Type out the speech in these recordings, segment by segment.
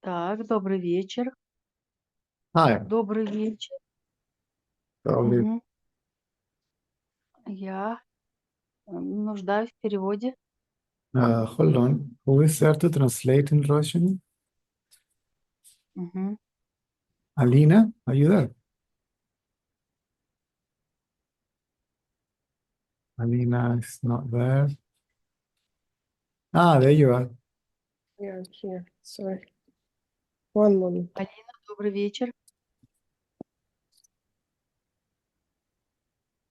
Так, добрый вечер. Hi, Добрый вечер. probably. Мгм. Я нуждаюсь в переводе. Hold on. Who is there to translate in Russian? Мгм. Alina, are you there? Alina is not there. Ah, there you are. Yeah, I'm here. Sorry. One moment. Алина, добрый вечер.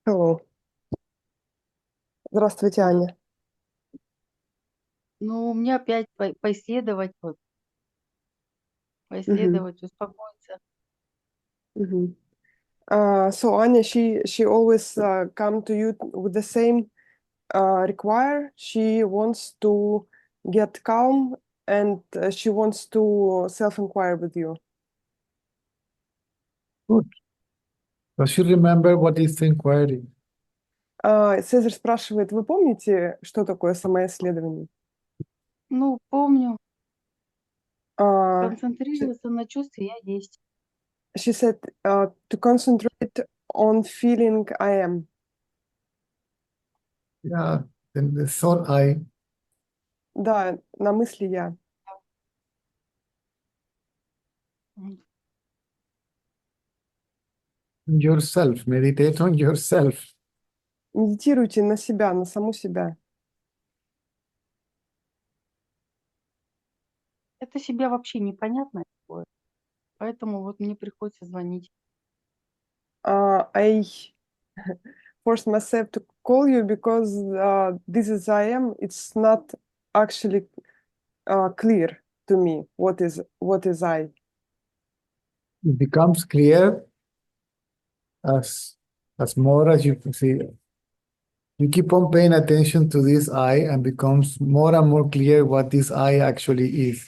Hello. Здравствуйте, Да. Аня. Ну, мне опять поисследовать, вот, поисследовать, успокоиться. Мгм. So Anya, she always come to you with the same require. She wants to get calm and she wants to self-inquire with you. Good. Does she remember what is the inquiry? Цезарь спрашивает, вы помните, что такое самоисследование? Ну, помню, She концентрироваться на чувстве я есть. she said to concentrate on feeling I am. Yeah, then the thought I, Да, на мысли я. М. yourself, meditate on yourself. Медитируйте на себя, на саму себя. Это себе вообще непонятно такое. Поэтому вот мне приходится звонить. I forced myself to call you because this is I am. It's not actually clear to me what is I. It becomes clear as more as you can see. You keep on paying attention to this I and becomes more and more clear what this I actually is.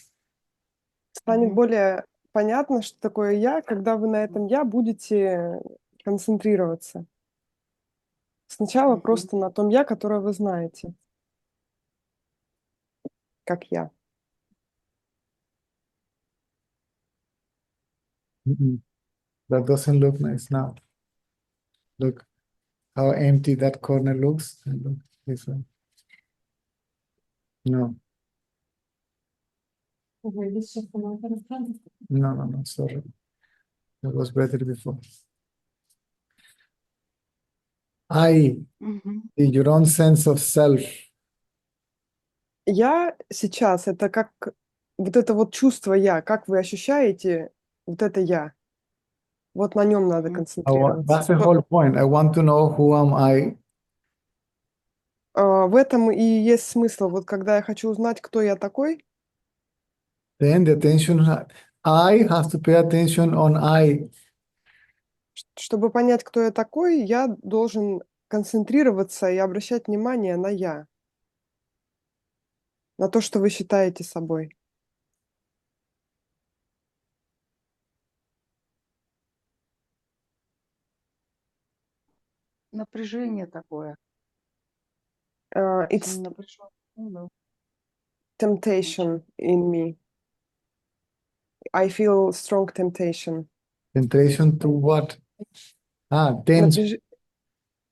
Станет Мгм. более понятно, что такое я, когда вы на этом я будете концентрироваться. Сначала Мгм. просто на том я, которое вы знаете, как я. That doesn't look nice now. Look how empty that corner looks. And look this one. No, no, sorry. That was better before. I, Мгм. your own sense of self. Я сейчас это как вот это вот чувство я, как вы ощущаете вот это я. Вот на нем надо Мгм. концентрироваться. That's the whole point. I want to know who am I. В этом и есть смысл. Вот когда я хочу узнать, кто я такой, Then the attention, I have to pay attention on I. чтобы понять, кто я такой, я должен концентрироваться и обращать внимание на я, на то, что вы считаете собой. Напряжение такое. It's Очень напряжённо. Ну, temptation in me. I feel strong temptation. Temptation to what? Tension.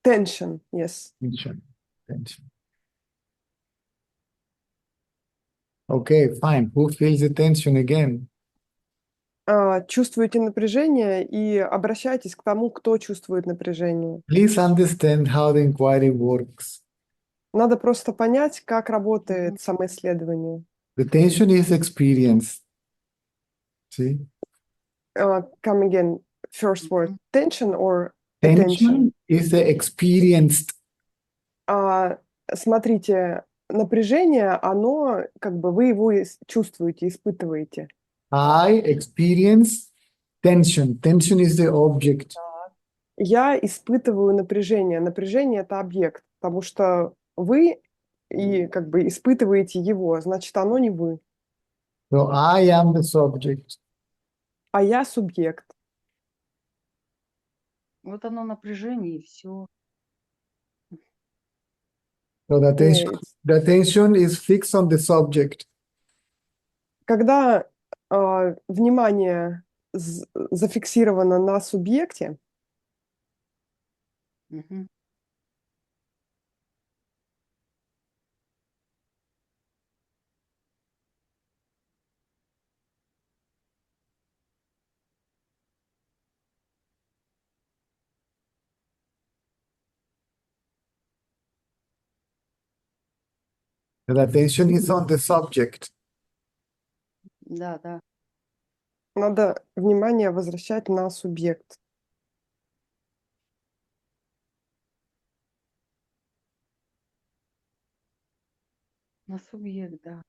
Tension, yes. Tension. Okay, fine. Who feels the tension again? Чувствуете напряжение и обращайтесь к тому, кто чувствует напряжение. Please understand how the inquiry works. Надо просто понять, как Мгм. работает самоисследование. The tension is experienced. See? Come again, first word. Мгм. Tension or attention? Tension is the experienced. Смотрите, напряжение, оно, как бы вы его чувствуете, испытываете. I experience tension. Tension is the object. Так. Я испытываю напряжение. Напряжение – это объект, потому что вы и как бы испытываете его, значит, оно не вы, So I am the subject. а я субъект. Вот оно напряжение и всё. So the attention is fixed on the subject. Когда внимание зафиксировано на субъекте, Мгм. The attention is on the subject. Да, да. надо внимание возвращать на субъект. На субъект, да.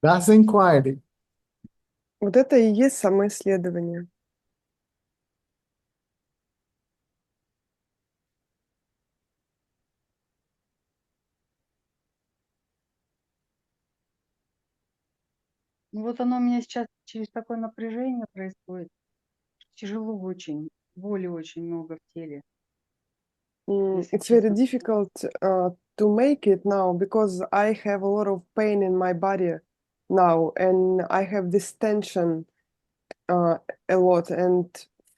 That's inquiry. Вот это и есть самоисследование. Ну вот оно у меня сейчас через такое напряжение происходит. Тяжело очень, боли очень много в теле. Если It's very честно. difficult to make it now because I have a lot of pain in my body now, and I have this tension a lot, and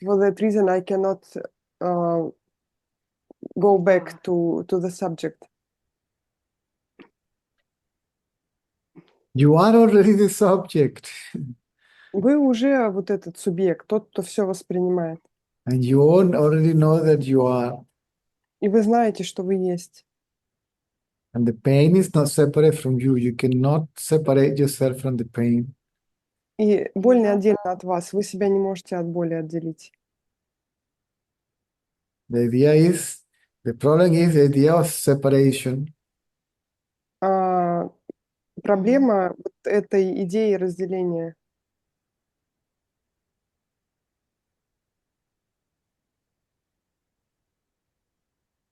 for that reason I cannot go back to the subject. You are already the subject, Вы уже вот этот субъект, тот, кто все воспринимает. and you already know that you are. И вы знаете, что вы есть. And the pain is not separate from you. You cannot separate yourself from the pain. И боль не Я, отдельно от вас. Вы себя не можете от боли отделить. The problem is the idea of separation. Проблема вот этой идеи разделения.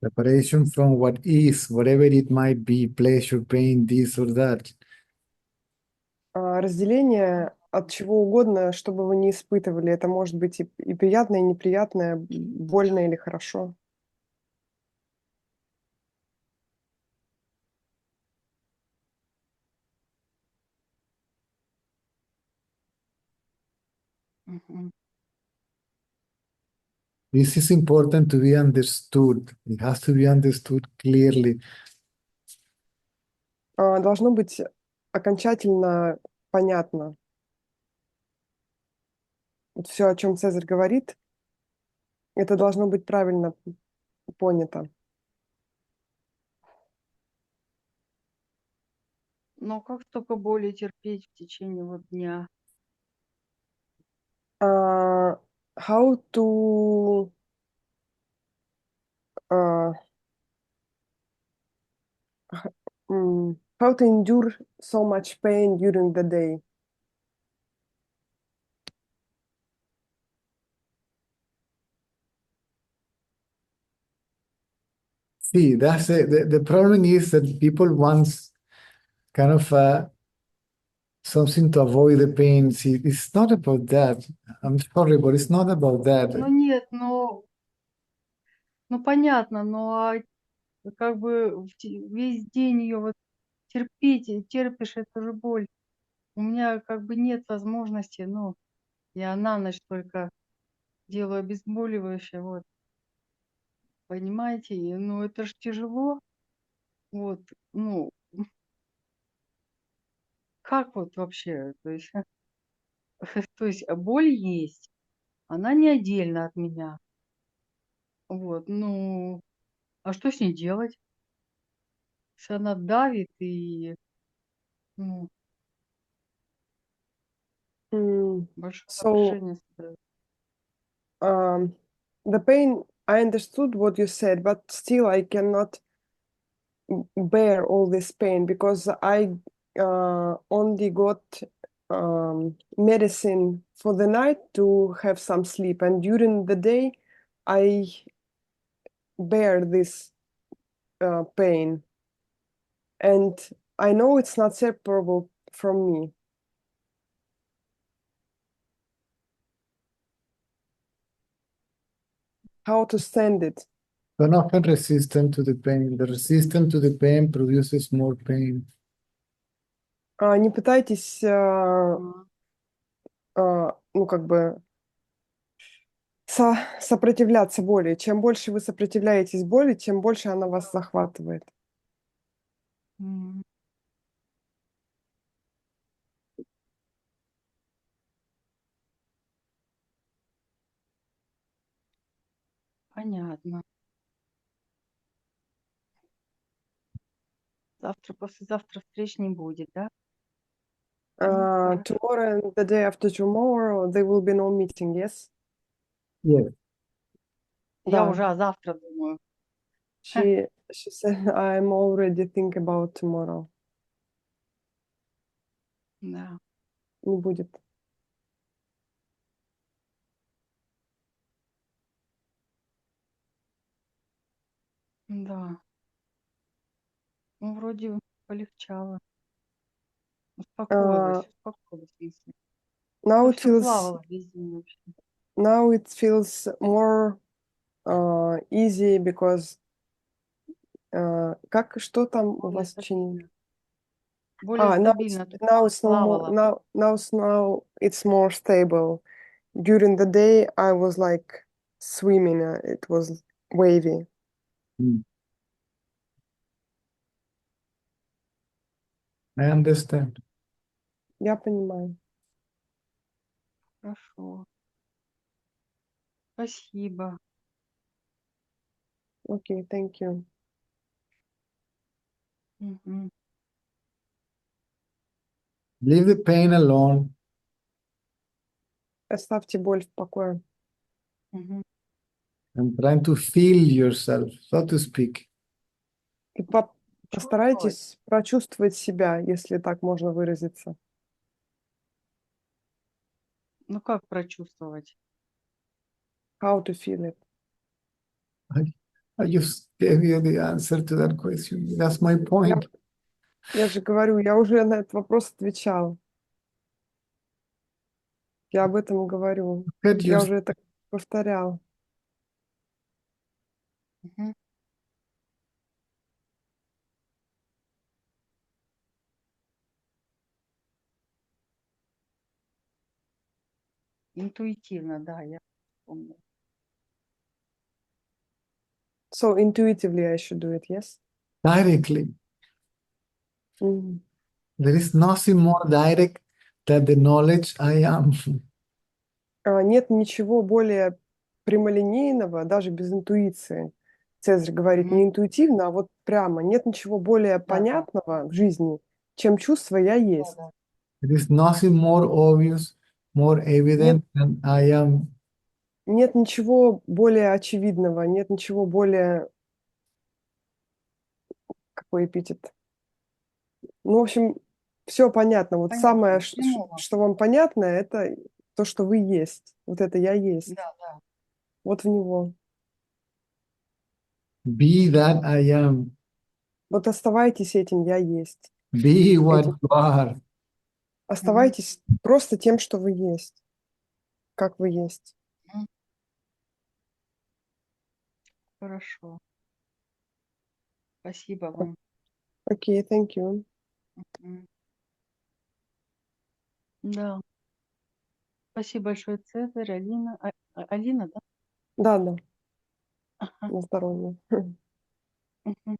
Separation from what is, whatever it might be, pleasure, pain, this or that. Разделение от чего угодно, что бы вы ни испытывали. Это может быть и приятное, и неприятное, больно или хорошо. мгм. This is important to be understood. It has to be understood clearly. Должно быть окончательно понятно. Вот все, о чем Цезарь говорит, это должно быть правильно понято. Но как столько боли терпеть в течение вот дня? How to how to endure so much pain during the day? See, that's the problem is that people want kind of something to avoid the pain. See, it's not about that. I'm sorry, but it's not about that. Ну нет, ну понятно, но как бы весь день ее вот терпеть, терпишь эту же боль. У меня как бы нет возможности, ну, я на ночь только делаю обезболивающее, вот. Понимаете? Ну, это ж тяжело. Вот, ну, как вот вообще? То есть, то есть боль есть, она не отдельно от меня. Вот, ну, а что с ней делать? Если она давит и, ну, большое So напряжение создает. the pain, I understood what you said, but still I cannot bear all this pain because I only got medicine for the night to have some sleep, and during the day I bear this pain, and I know it's not separable from me. how to stand it. You're often resistant to the pain. The resistance to the pain produces more pain. Не пытайтесь, А, ну, как бы сопротивляться боли. Чем больше вы сопротивляетесь боли, тем больше она вас захватывает. м, Понятно. Завтра, послезавтра встреч не будет, да? Хорошо. Tomorrow and the day after tomorrow, there will be no meeting, yes? Yes. Я Да. уже завтра думаю. She said, I'm already thinking about tomorrow. Да. Не будет. Да. Ну, вроде полегчало. Успокоилась, успокоилась в смысле. Now То it все feels плавало весь день вообще. now it feels more easy because что там у Более вас учение? стабильно. Более стабильно. Тут Now it's no more плавало. now it's more stable. During the day I was like swimming, it was wavy. Mm. I understand. Я понимаю. Хорошо. Спасибо. Okay, thank you. Мгм. Leave the pain alone. Оставьте боль в покое. Мгм. And trying to feel yourself, so to speak. И Чувствовать. постарайтесь прочувствовать себя, если так можно выразиться. Ну как прочувствовать? How to feel it. I just gave you the answer to that question. That's my point. Я же говорю, я уже на этот вопрос отвечала. Я об этом и говорю. Look at Я your, уже это повторяла. Мгм. Интуитивно, да, я помню. So intuitively I should do it, yes? directly. Мгм. There is nothing more direct than the knowledge I am. Нет ничего более прямолинейного, даже без интуиции. Цезарь говорит Мгм. не интуитивно, а вот прямо. Нет ничего более Да, да, понятного в жизни, чем чувство «я да, есть». да. There is nothing more obvious, more Нет, evident than I am. нет ничего более очевидного, нет ничего более... Какой эпитет? Ну, в общем, все понятно. Вот самое, Понятно. Прямого. что вам понятно, это то, что вы есть. Вот это «я есть». Да, да. Вот в него. Be that I am. Вот оставайтесь этим «я есть». Be what Этим. you are. Мгм. Оставайтесь просто тем, что вы есть. Как вы есть. Мгм. Хорошо. Спасибо вам. Окей, thank you. Мгм. Да. Спасибо большое, Цезарь, Алина. Алина, да? Да, да, Ага. на здоровье. Мгм.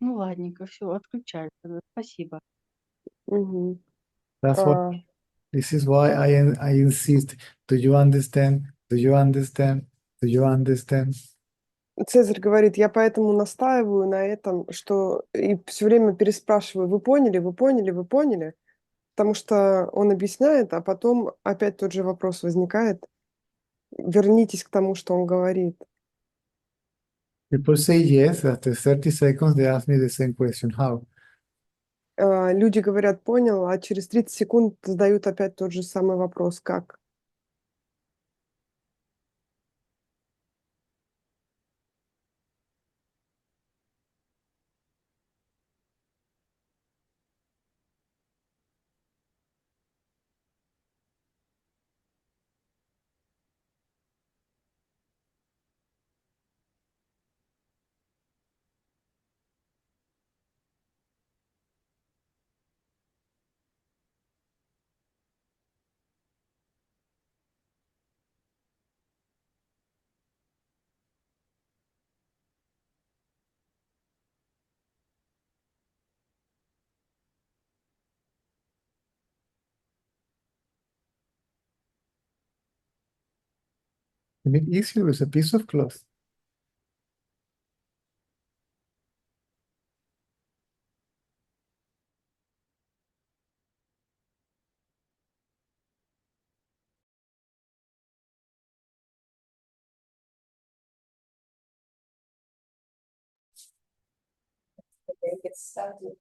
Ну, ладненько, все, отключаюсь тогда. Спасибо. Мгм. That's what. А, This is why I insist. Do you understand? Do you understand? Do you understand? Цезарь говорит, я поэтому настаиваю на этом, что и все время переспрашиваю, вы поняли, вы поняли, вы поняли? Потому что он объясняет, а потом опять тот же вопрос возникает. Вернитесь к тому, что он говорит. People say yes. After 30 seconds, they ask me the same question. How? Люди говорят, понял, а через 30 секунд задают опять тот же самый вопрос, как? You make it easier with a piece of cloth. Okay, get started.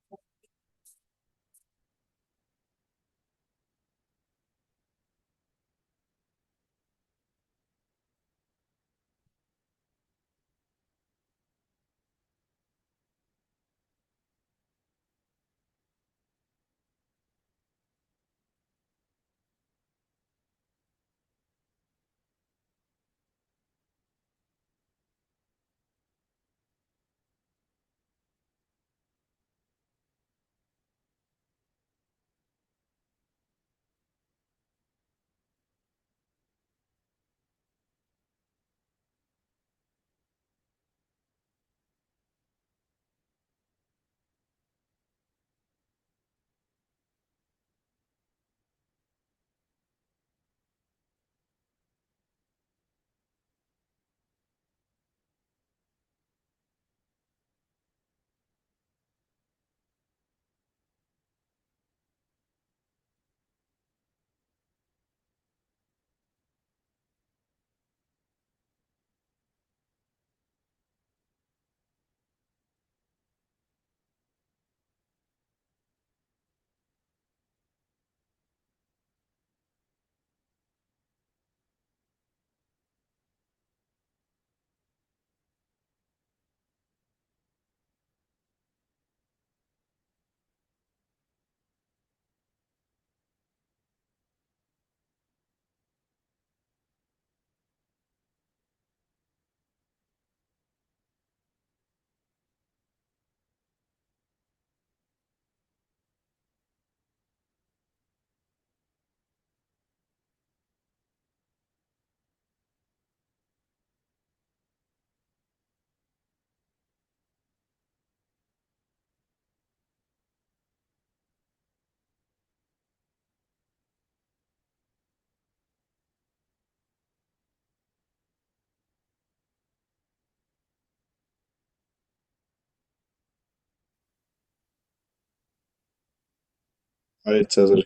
Hi, Cesar.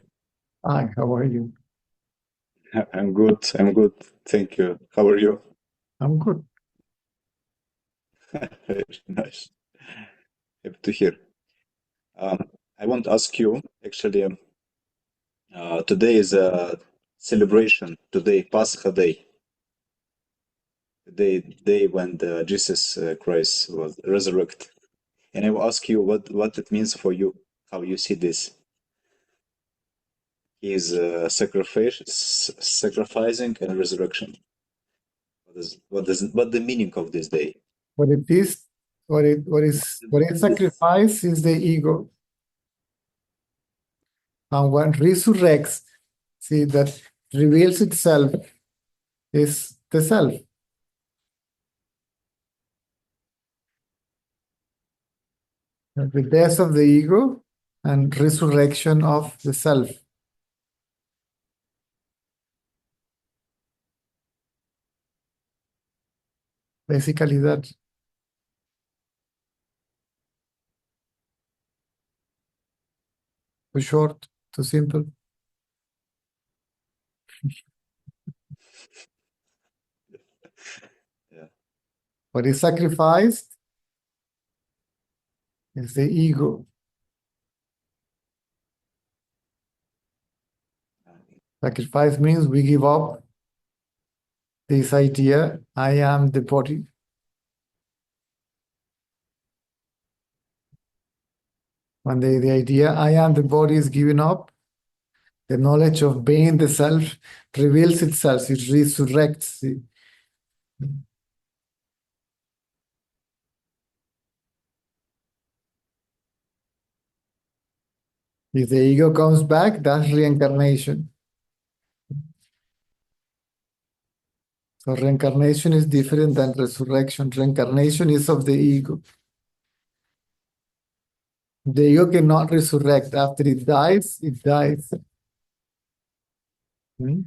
Hi, how are you? I'm good. I'm good. Thank you. How are you? I'm good. Very nice. Happy to hear. I want to ask you, actually, today is a celebration. Today, Pascha Day, the day when Jesus Christ was resurrected. And I will ask you what it means for you, how you see this. His sacrificing and resurrection. What the meaning of this day? What it is, what is sacrifice is the ego. And what resurrects, see, that reveals itself is the self. The death of the ego and resurrection of the self. Basically that. Too short, too simple. Yeah. What is sacrificed is the ego. Sacrifice means we give up this idea, I am the body. When the idea, I am the body is given up, the knowledge of being the self reveals itself, it resurrects. If the ego comes back, that's reincarnation. So reincarnation is different than resurrection. Reincarnation is of the ego. The ego cannot resurrect. After it dies, it dies. Hmm?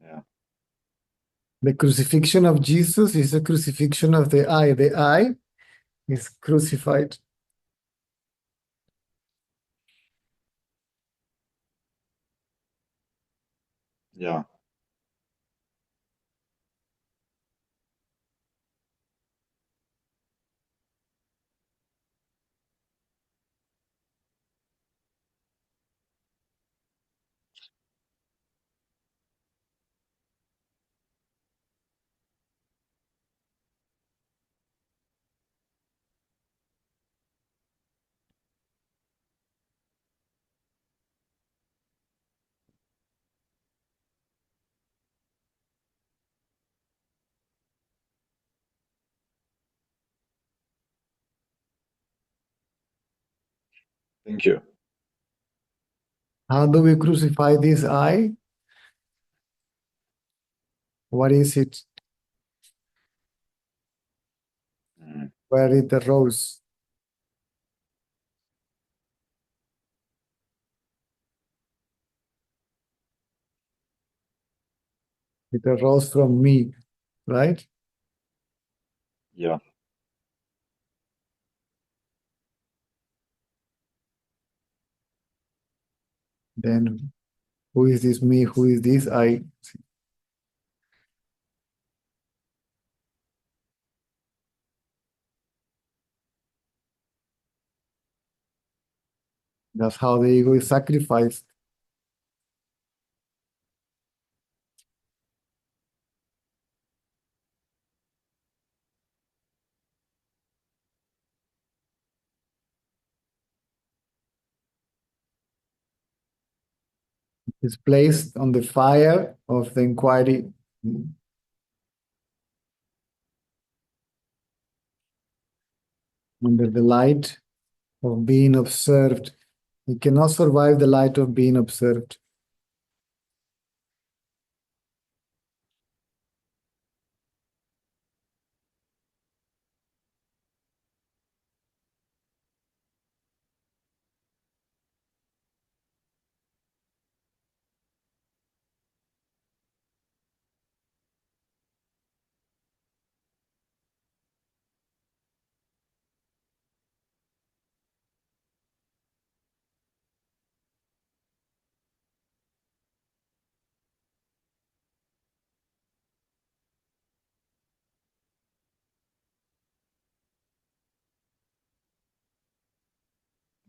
Yeah. The crucifixion of Jesus is a crucifixion of the I. The I is crucified. Yeah. Thank you. How do we crucify this I? What is it? Mm. Where is the rose? It arose from me, right? Yeah. Then who is this me? Who is this I? That's how the ego is sacrificed. It's placed on the fire of the inquiry. Under the light of being observed. It cannot survive the light of being observed.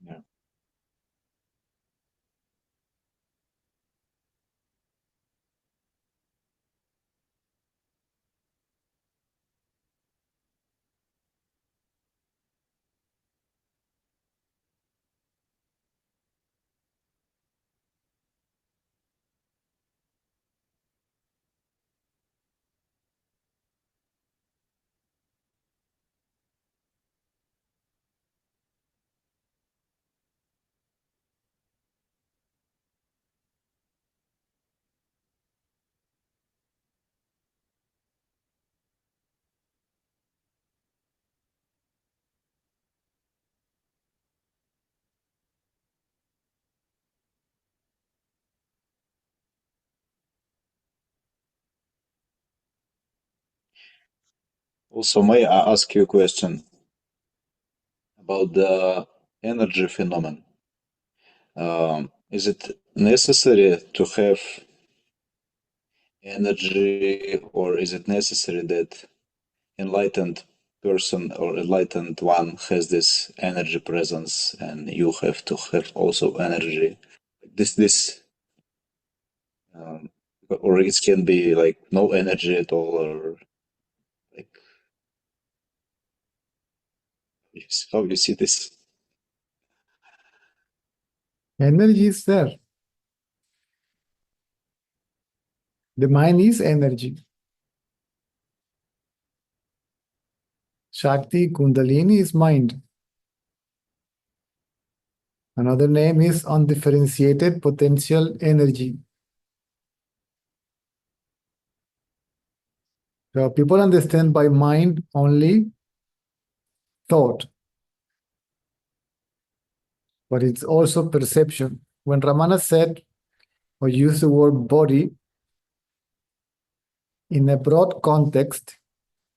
Yeah. Also, may I ask you a question about the energy phenomenon? Is it necessary to have energy, or is it necessary that enlightened person or enlightened one has this energy presence, and you have to have also energy? This, um, or it can be like no energy at all, or like how you see this? Energy is there. The mind is energy. Shakti, Kundalini is mind. Another name is undifferentiated potential energy. So people understand by mind only thought, but it's also perception. When Ramana said or used the word body in a broad context,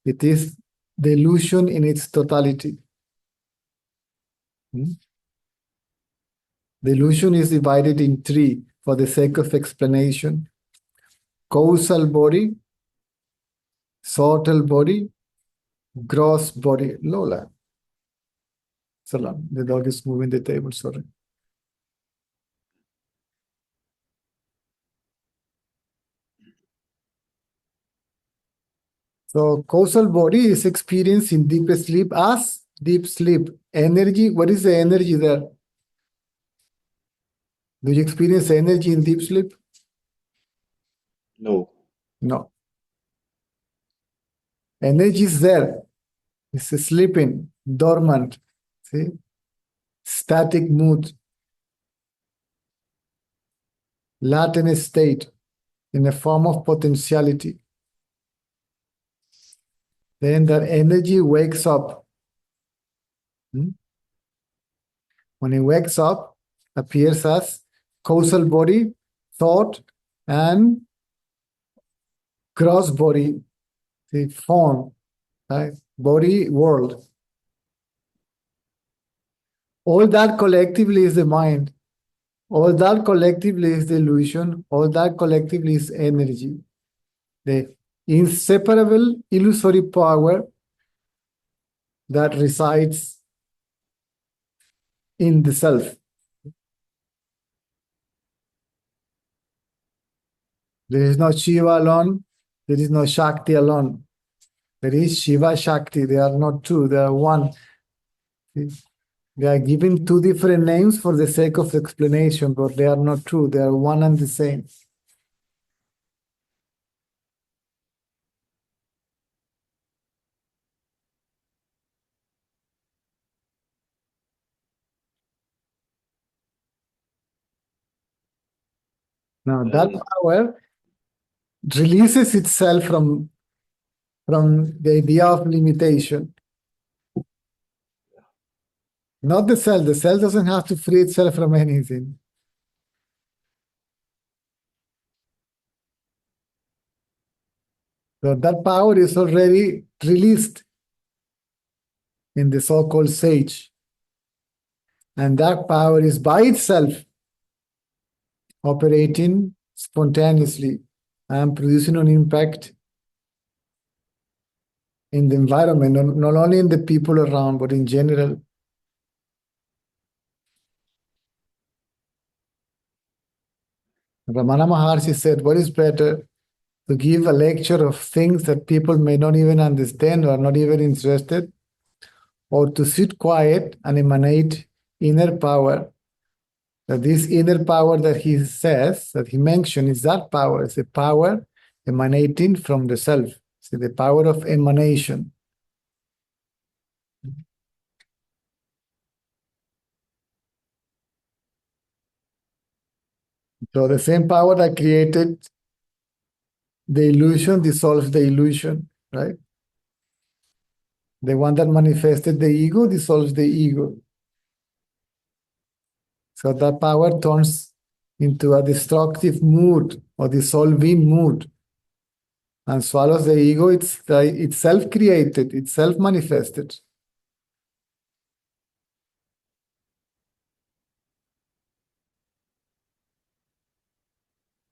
it is the illusion in its totality. The illusion is divided in three for the sake of explanation: causal body, subtle body, gross body. Lola. Salam. The dog is moving the table, sorry. So causal body is experienced in deep sleep as deep sleep. Energy, what is the energy there? Do you experience energy in deep sleep? No. No. Energy is there. It's sleeping, dormant. See? Static mood. Latent state in a form of potentiality. Then that energy wakes up. When it wakes up, appears as causal body, thought, and gross body, the form, right? Body, world. All that collectively is the mind. All that collectively is the illusion. All that collectively is energy. The inseparable illusory power that resides in the self. There is no Shiva alone. There is no Shakti alone. There is Shiva Shakti. They are not two. They are one. They are given two different names for the sake of explanation, but they are not true. They are one and the same. Now that power releases itself from the idea of limitation. Not the self. The self doesn't have to free itself from anything. So that power is already released in the so-called sage. And that power is by itself operating spontaneously and producing an impact in the environment, not only in the people around, but in general. Ramana Maharshi said, what is better, to give a lecture of things that people may not even understand or are not even interested, or to sit quiet and emanate inner power? That this inner power that he says, that he mentioned, is that power. It's a power emanating from the self. It's the power of emanation. So the same power that created the illusion dissolves the illusion, right? The one that manifested the ego dissolves the ego. So that power turns into a destructive mood or dissolving mood and swallows the ego. It's self-created, it's self-manifested.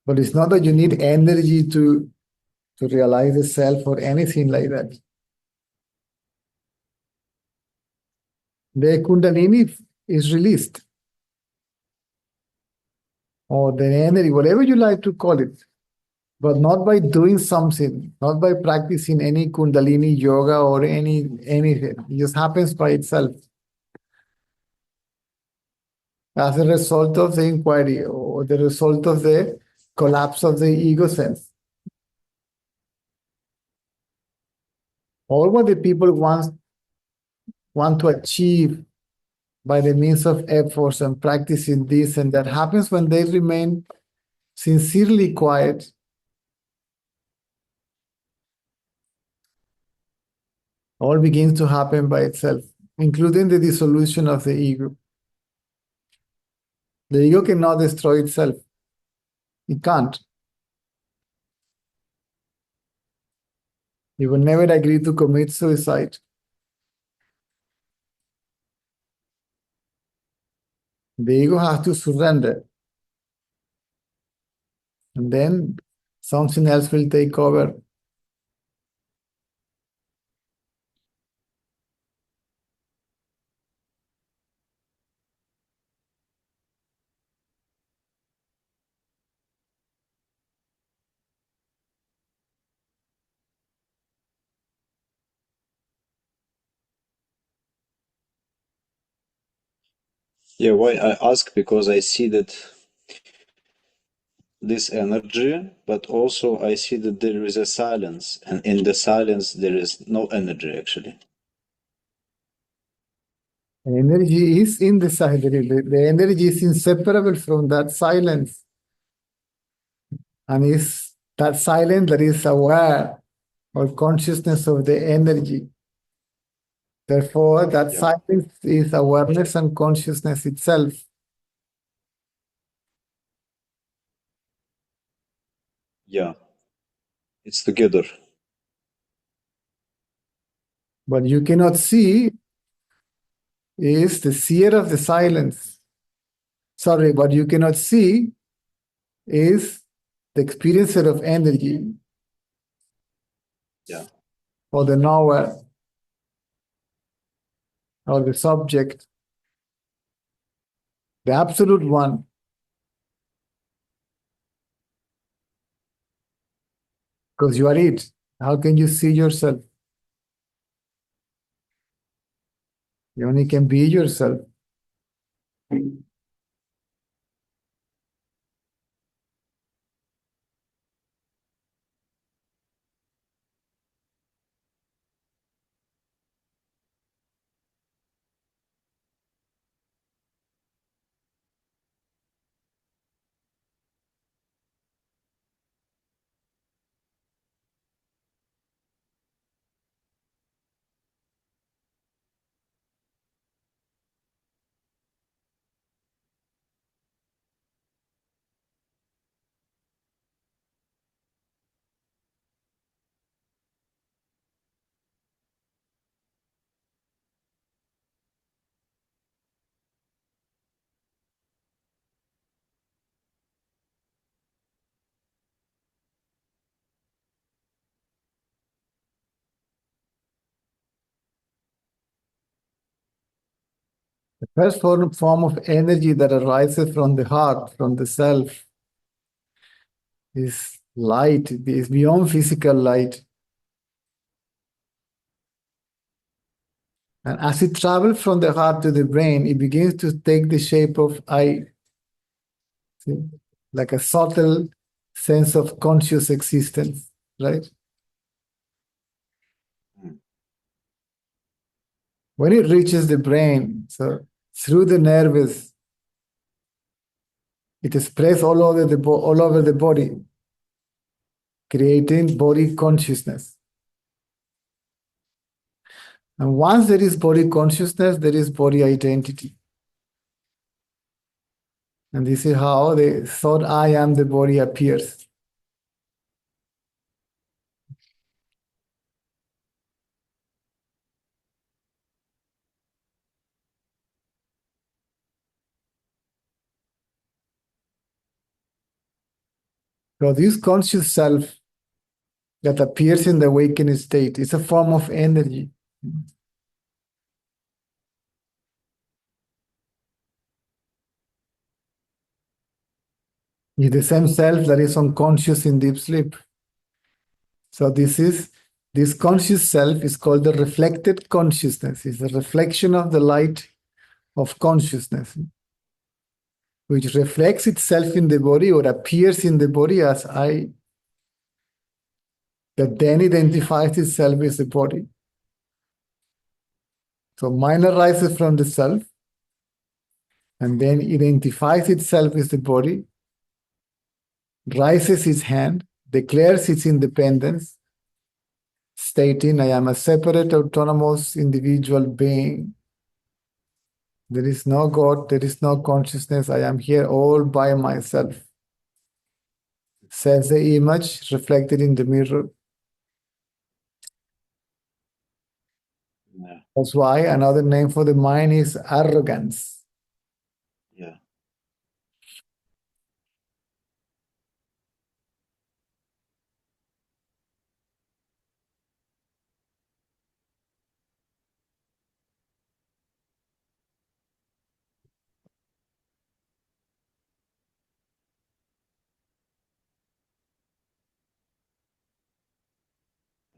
But it's not that you need energy to realize the self or anything like that. The Kundalini is released, or the energy, whatever you like to call it, but not by doing something, not by practicing any Kundalini yoga or anything. It just happens by itself as a result of the inquiry or the result of the collapse of the ego sense. All what the people want to achieve by the means of efforts and practicing this and that happens when they remain sincerely quiet. All begins to happen by itself, including the dissolution of the ego. The ego cannot destroy itself. It can't. It will never agree to commit suicide. The ego has to surrender. And then something else will take over. Yeah, why I ask? Because I see that this energy, but also I see that there is a silence, and in the silence there is no energy actually. Energy is in the silence. The energy is inseparable from that silence. And is that silence that is aware or consciousness of the energy. Therefore, that silence is awareness and consciousness itself. Yeah, it's together. What you cannot see is the seer of the silence. Sorry, what you cannot see is the experiencer of energy. Yeah. Or the knower. Or the subject. The absolute one. Because you are it. How can you see yourself? You only can be yourself. The first form of energy that arises from the heart, from the self, is light, is beyond physical light. And as it travels from the heart to the brain, it begins to take the shape of I, see? Like a subtle sense of conscious existence, right? When it reaches the brain, so through the nerves, it spreads all over the body, creating body consciousness. And once there is body consciousness, there is body identity. And this is how the thought I am the body appears. So this conscious self that appears in the awakened state is a form of energy. It's the same self that is unconscious in deep sleep. So this conscious self is called the reflected consciousness. It's a reflection of the light of consciousness, which reflects itself in the body or appears in the body as I, that then identifies itself as the body. So mind arises from the self, and then identifies itself with the body, raises its hand, declares its independence, stating, I am a separate, autonomous individual being. There is no God, there is no consciousness, I am here all by myself. Says the image reflected in the mirror. Yeah. That's why another name for the mind is arrogance. Yeah.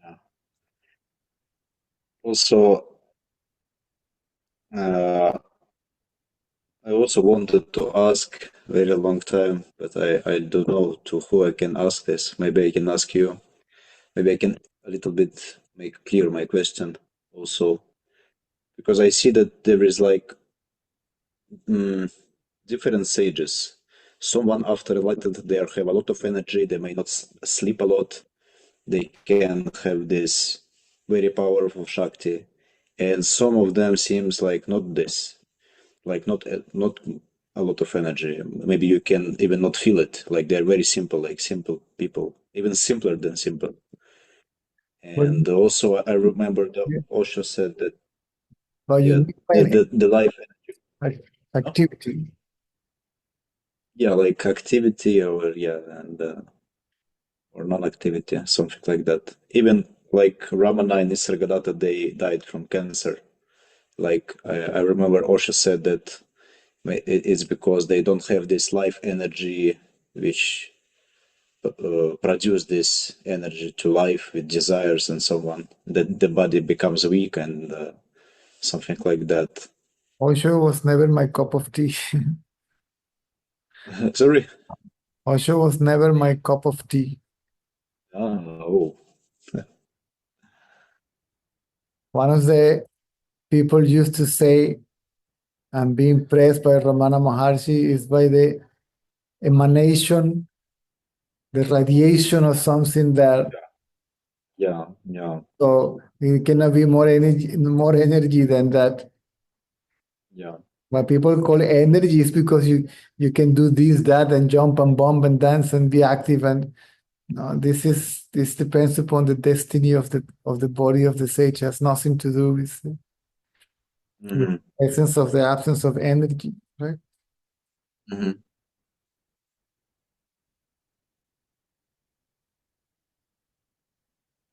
Yeah. Also, I also wanted to ask very long time, but I don't know to who I can ask this. Maybe I can ask you. Maybe I can a little bit make clear my question also, because I see that there is like different stages. Someone after enlightened, they have a lot of energy. They may not sleep a lot. They can have this very powerful Shakti, and some of them seems like not this, like not a lot of energy. Maybe you can even not feel it. Like they're very simple, like simple people, even simpler than simple. But, And also, I remember the Osho said that but you yeah, mean by an the life, huh? activity. Yeah, like activity or yeah, and or non-activity, something like that. Even like Ramana and Nisargadatta, they died from cancer. Like I remember Osho said that it's because they don't have this life energy which produce this energy to life with desires and so on. That the body becomes weak and something like that. Osho was never my cup of tea. Sorry. Osho was never my cup of tea. Oh. One of the people used to say, I'm being praised by Ramana Maharshi is by the emanation, the radiation of something there. Yeah, yeah, So it cannot be more energy than that. yeah. What people call energy is because you can do this, that, and jump and bump and dance and be active. And no, this depends upon the destiny of the body of the sage. It has nothing to do with Hmm. essence of the absence of energy, right? Hmm.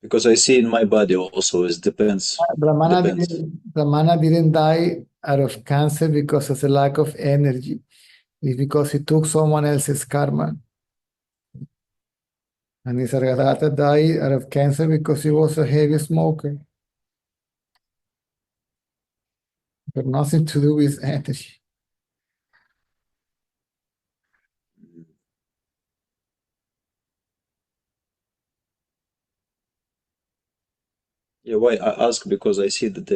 Because I see in my body also it depends. Depends. Brahmana didn't die out of cancer because of the lack of energy. It's because he took someone else's karma. And Nisargadatta died out of cancer because he was a heavy smoker. But nothing to do with energy. Yeah, why I ask because I see that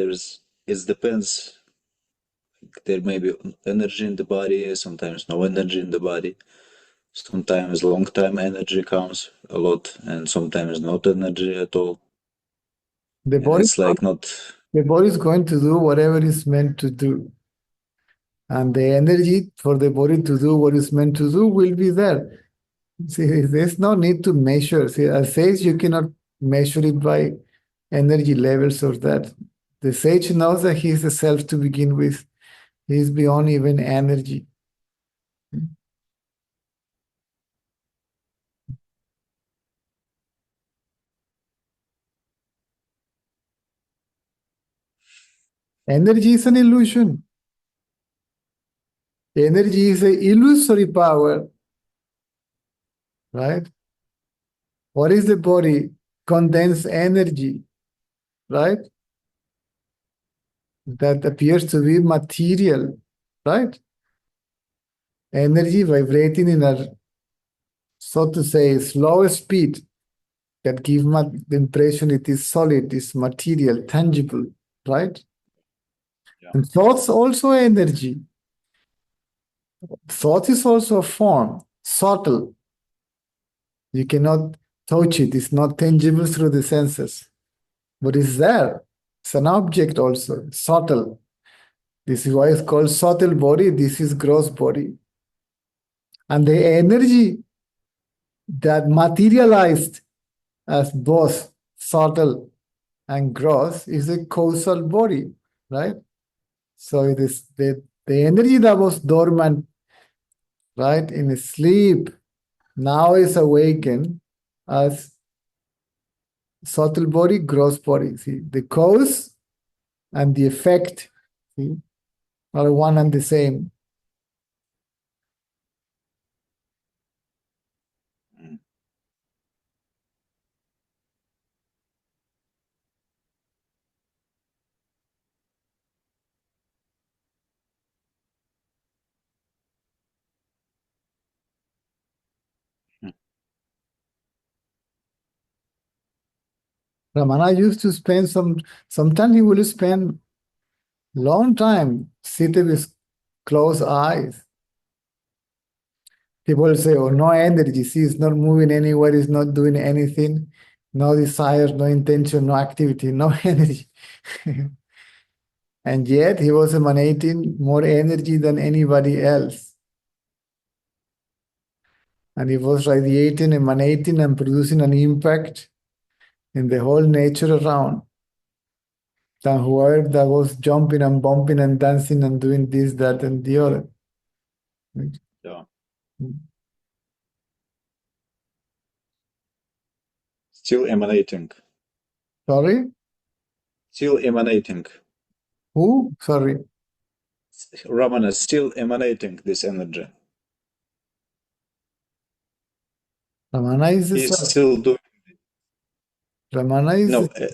it depends. There may be energy in the body, sometimes no energy in the body. Sometimes long time energy comes a lot, and sometimes not energy at all. The And body, it's like not. the body is going to do whatever it's meant to do. And the energy for the body to do what it's meant to do will be there. See, there's no need to measure. See, as sage, you cannot measure it by energy levels or that. The sage knows that he's the self to begin with. He's beyond even energy. Energy is an illusion. Energy is an illusory power, right? What is the body? Condensed energy, right? That appears to be material, right? Energy vibrating in a, so to say, slow speed that gives the impression it is solid, is material, tangible, right? Yeah. And thoughts also energy. Thought is also a form, subtle. You cannot touch it. It's not tangible through the senses. But it's there. It's an object also, subtle. This is why it's called subtle body. This is gross body. And the energy that materialized as both subtle and gross is a causal body, right? So it is the energy that was dormant, right, in sleep, now is awakened as subtle body, gross body. See, the cause and the effect, see, are one and the same. Ramana used to spend sometimes he would spend long time sitting with closed eyes. People say, oh, no energy, see, it's not moving anywhere, it's not doing anything, no desire, no intention, no activity, no energy. And yet he was emanating more energy than anybody else. And he was radiating, emanating, and producing an impact in the whole nature around than whoever that was jumping and bumping and dancing and doing this, that, and the other. Yeah. Still emanating. Sorry? Still emanating. Who? Sorry. Ramana is still emanating this energy. Ramana is the He's self. still doing Ramana is no the,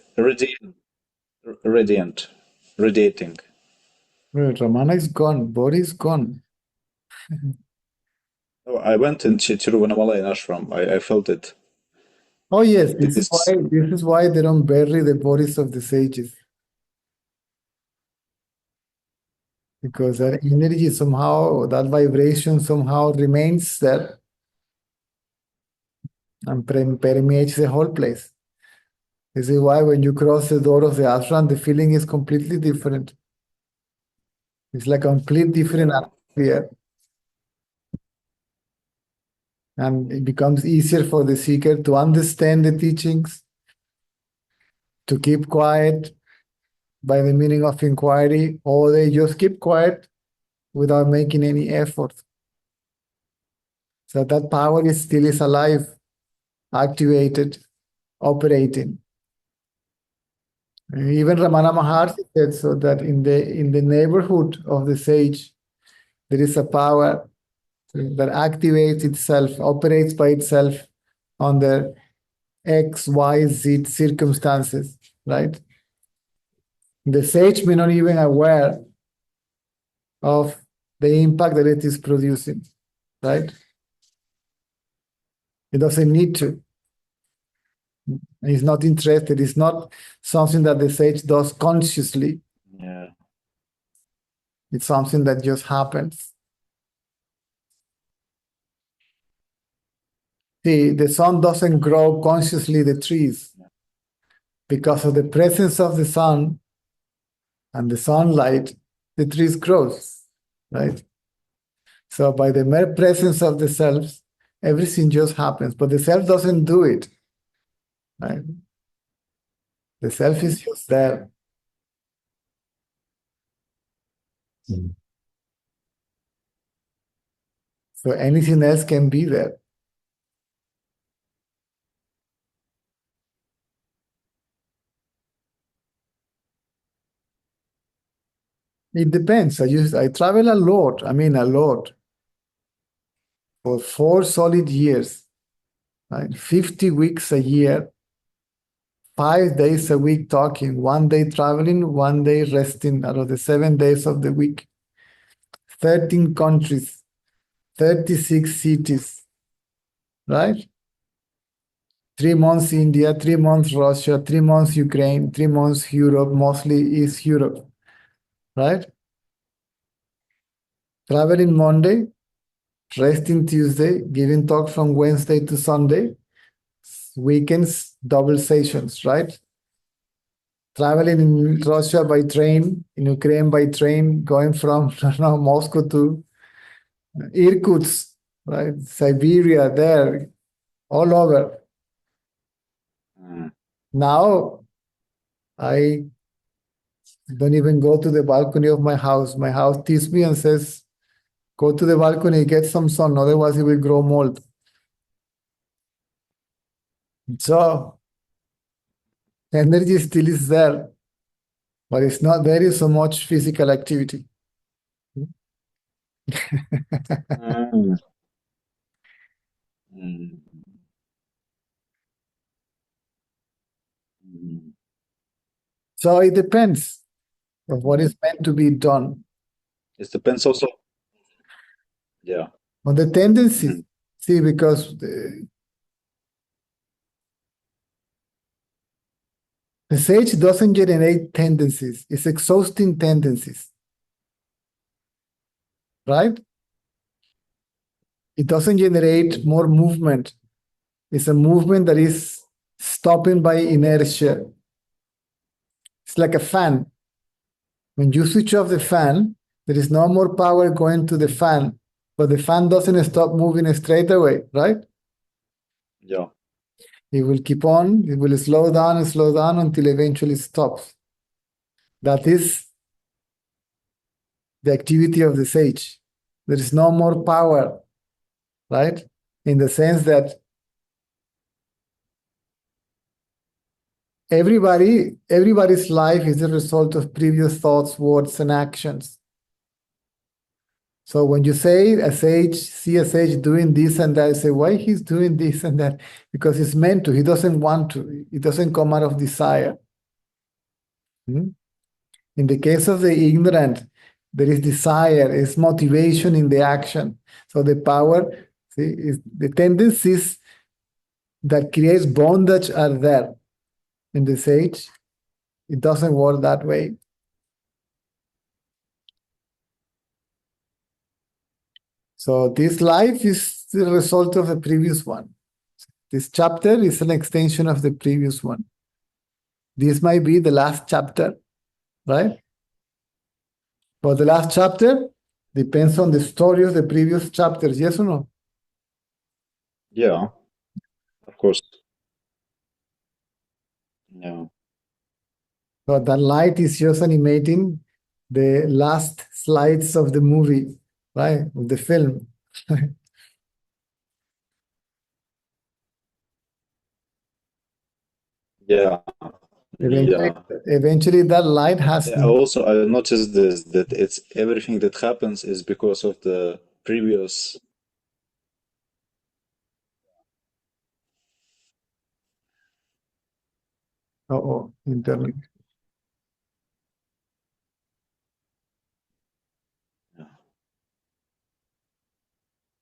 radiating. Ramana is gone. Body is gone. Oh, I went into Tiruvannamalai ashram. I felt it. Oh yes, this This is why they don't bury the bodies of the sages. Because that energy somehow, that vibration somehow remains there and permeates the whole place. This is why when you cross the door of the ashram, the feeling is completely different. It's like a complete different atmosphere. And it becomes easier for the seeker to understand the teachings, to keep quiet by the meaning of inquiry, or they just keep quiet without making any effort. So that power still is alive, activated, operating. Even Ramana Maharshi said so that in the neighborhood of the sage, there is a power that activates itself, operates by itself under X, Y, Z circumstances, right? The sage may not even aware of the impact that it is producing, right? It doesn't need to. He's not interested. It's not something that the sage does consciously. Yeah. It's something that just happens. See, the sun doesn't grow consciously the trees. Because of the presence of the sun and the sunlight, the trees grow, right? So by the mere presence of the self, everything just happens, but the self doesn't do it, right? The self is just there. So anything else can be there. It depends. I travel a lot. I mean, a lot. For 4 solid years, right? 50 weeks a year, 5 days a week talking, 1 day traveling, 1 day resting out of the 7 days of the week. 13 countries, 36 cities, right? 3 months India, 3 months Russia, 3 months Ukraine, 3 months Europe, mostly East Europe, right? traveling Monday, resting Tuesday, giving talk from Wednesday to Sunday, weekends, double sessions, right? Traveling in Russia by train, in Ukraine by train, going from Moscow to Irkutsk, right? Siberia, there, all over. Now, I don't even go to the balcony of my house. My house teases me and says, go to the balcony, get some sun, otherwise it will grow mold. So, energy still is there, but it's not very so much physical activity. Mm. Mm. Mm. So it depends of what is meant to be done. It depends also. Yeah. On the tendencies, see, because the sage doesn't generate tendencies, it's exhausting tendencies, right? It doesn't generate more movement. It's a movement that is stopping by inertia. It's like a fan. When you switch off the fan, there is no more power going to the fan, but the fan doesn't stop moving straight away, right? Yeah. It will keep on, it will slow down and slow down until eventually it stops. That is the activity of the sage. There is no more power, right? In the sense that everybody's life is a result of previous thoughts, words, and actions. So when you say a sage, see a sage doing this and that, you say, why he's doing this and that? Because he's meant to. He doesn't want to. It doesn't come out of desire. In the case of the ignorant, there is desire, is motivation in the action. So the power, see, is the tendencies that creates bondage are there. In the sage, it doesn't work that way. So this life is the result of the previous one. This chapter is an extension of the previous one. This might be the last chapter, right? But the last chapter depends on the story of the previous chapters, yes or no? Yeah. Of course. Yeah. So that light is just animating the last slides of the movie, right? Of the film. Yeah. Eventually, Yeah. eventually that light has Yeah, also, I noticed this, that it's everything that happens is because of the previous. internet.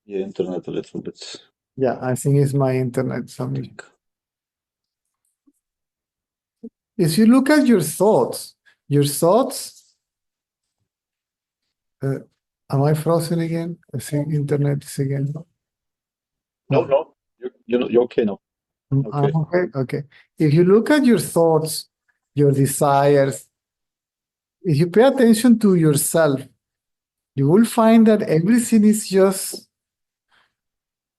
Yeah, internet a little bit. Yeah, I think it's my internet something. If you look at your thoughts, am I frozen again? I think internet is again. No. You're okay now. Okay. Okay. Okay. If you look at your thoughts, your desires, if you pay attention to yourself, you will find that everything is just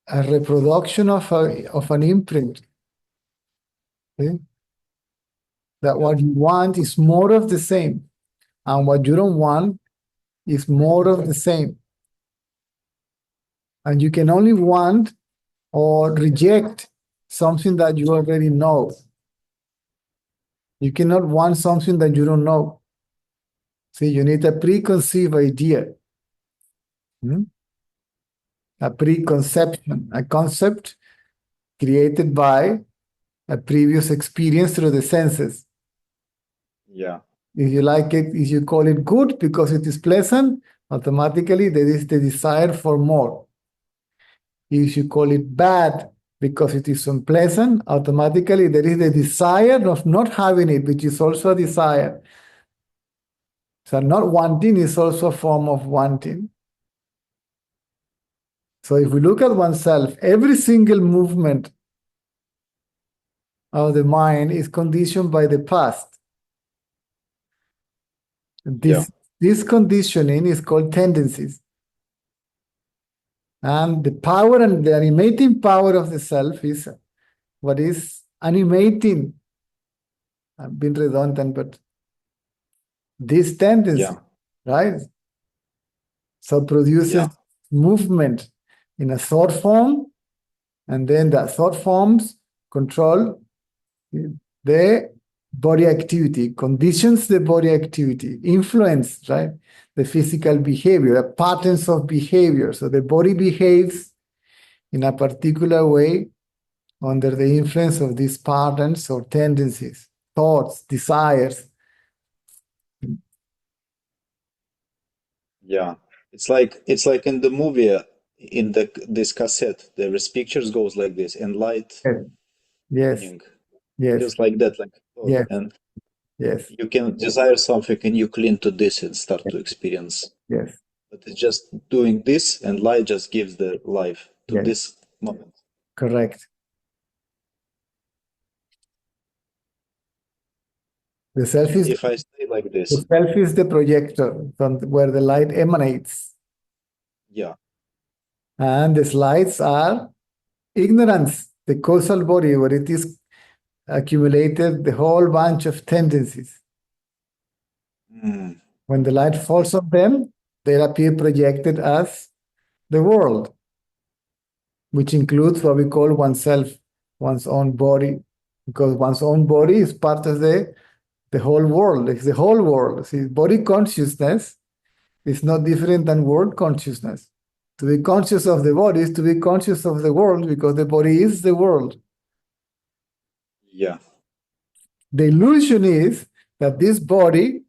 a reproduction of an imprint. Okay? That what you want is more of the same, and what you don't want is more of the same. And you can only want or reject something that you already know. You cannot want something that you don't know. See, you need a preconceived idea. A preconception, a concept created by a previous experience through the senses. Yeah. If you like it, if you call it good because it is pleasant, automatically there is the desire for more. If you call it bad because it is unpleasant, automatically there is the desire of not having it, which is also a desire. So not wanting is also a form of wanting. So if we look at oneself, every single movement of the mind is conditioned by the past. This conditioning is called tendencies. And the power and the animating power of the self is what is animating. I've been redundant, but this tendency, right? So produces movement in a thought form, and then that thought forms control the body activity, conditions the body activity, influence, right? The physical behavior, the patterns of behavior. So the body behaves in a particular way under the influence of these patterns or tendencies, thoughts, desires. Yeah, it's like in the movie, in this cassette, there is pictures goes like this, and light Yes, turning, yes, just like that, like yes, and yes, you can desire something and you cling to this and start to experience. yes, But it's just doing this, and light just gives the life to yes, this moment. correct. The self is If I stay like the this, self is the projector from where the light emanates, yeah, and these lights are ignorance, the causal body where it is accumulated the whole bunch of tendencies. mm, When the light falls on them, they appear projected as the world, which includes what we call oneself, one's own body, because one's own body is part of the whole world. It's the whole world. See, body consciousness is not different than world consciousness. To be conscious of the body is to be conscious of the world, because the body is the world. yeah, The illusion is that this body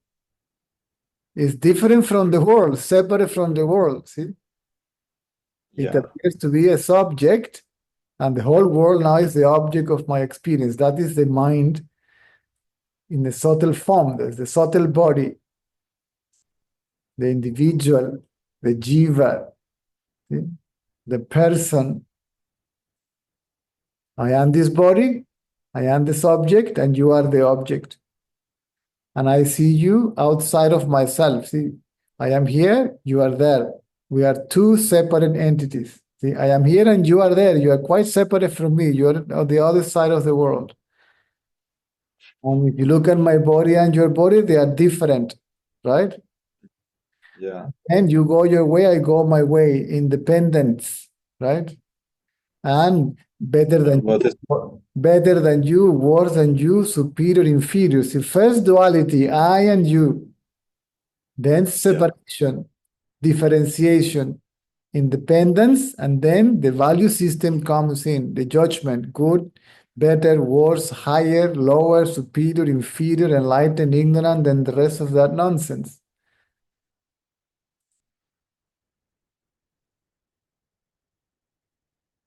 is different from the world, separate from the world. See, it yeah, appears to be a subject, and the whole world now is the object of my experience. That is the mind in the subtle form. There's the subtle body, the individual, the jiva, see? The person. I am this body, I am the subject, and you are the object. And I see you outside of myself. See, I am here, you are there. We are two separate entities. See, I am here and you are there. You are quite separate from me. You are on the other side of the world. And if you look at my body and your body, they are different, right? yeah. And you go your way, I go my way, independence, right? And better than What is you, worse than you, superior, inferior. See, first duality, I and you, then separation, differentiation, independence, and then the value system comes in, the judgment, good, better, worse, higher, lower, superior, inferior, enlightened, ignorant, and the rest of that nonsense.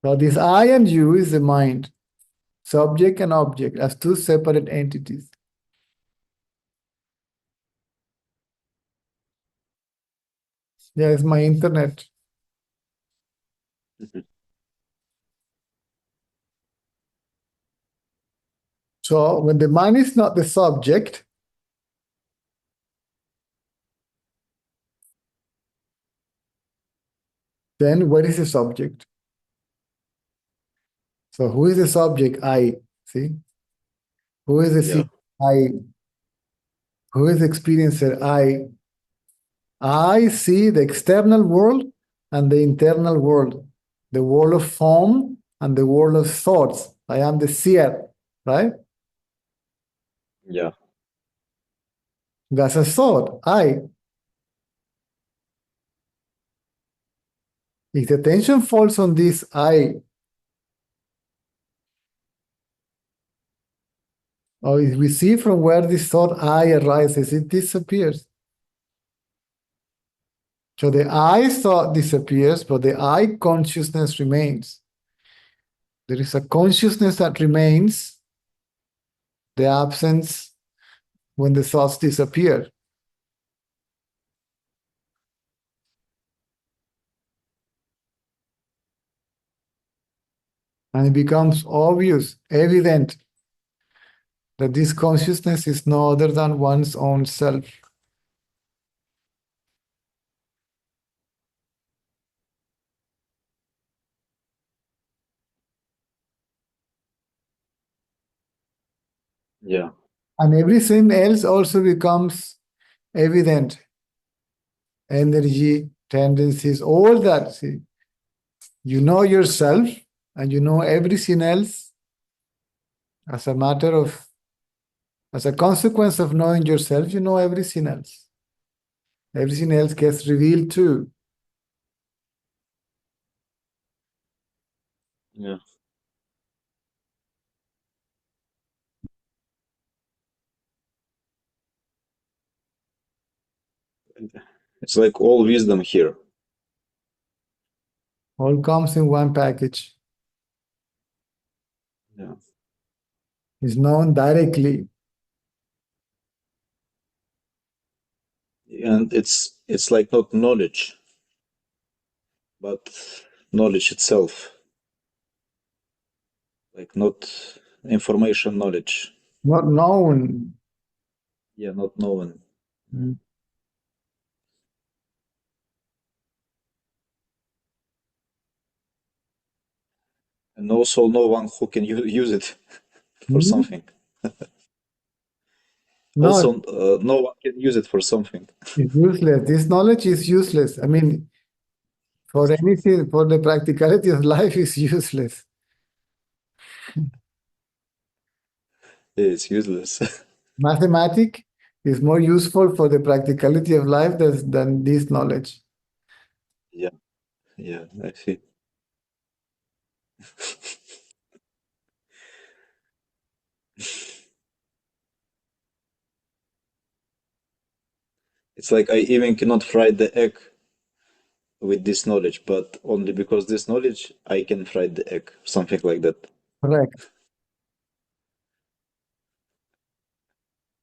So this I and you is the mind, subject and object as two separate entities. There is my internet. So when the mind is not the subject, then what is the subject? So who is the subject? I. See? Who is the seeker? I. Who is the experiencer? I. I see the external world and the internal world, the world of form and the world of thoughts. I am the seer, right? Yeah, That's a thought. I. If the attention falls on this I, or if we see from where this thought I arises, it disappears. So the I thought disappears, but the I consciousness remains. There is a consciousness that remains, the absence when the thoughts disappear. And it becomes obvious, evident, that this consciousness is no other than one's own self. Yeah. And everything else also becomes evident. Energy, tendencies, all that. See, you know yourself and you know everything else as a matter of, as a consequence of knowing yourself, you know everything else. Everything else gets revealed too. Yeah. It's like all wisdom here. All comes in one package. Yeah. Is known directly. And it's like not knowledge, but knowledge itself. Like not information knowledge. Not known. Yeah, not known. Mm. And also no one who can use it for Mm. something. No, Also, no one can use it for something. it's useless. This knowledge is useless. I mean, for anything, for the practicality of life is useless. It's useless. Mathematics is more useful for the practicality of life than this knowledge. Yeah, yeah, I see. It's like I even cannot fry the egg with this knowledge, but only because this knowledge I can fry the egg, something like that. Correct.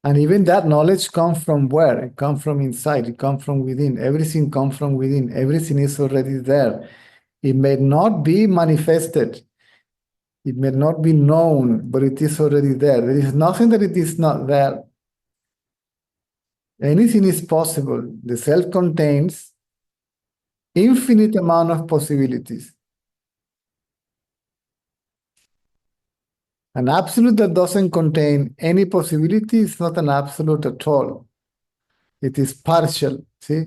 And even that knowledge comes from where? It comes from inside. It comes from within. Everything comes from within. Everything is already there. It may not be manifested. It may not be known, but it is already there. There is nothing that it is not there. Anything is possible. The self contains infinite amount of possibilities. An absolute that doesn't contain any possibility is not an absolute at all. It is partial. See?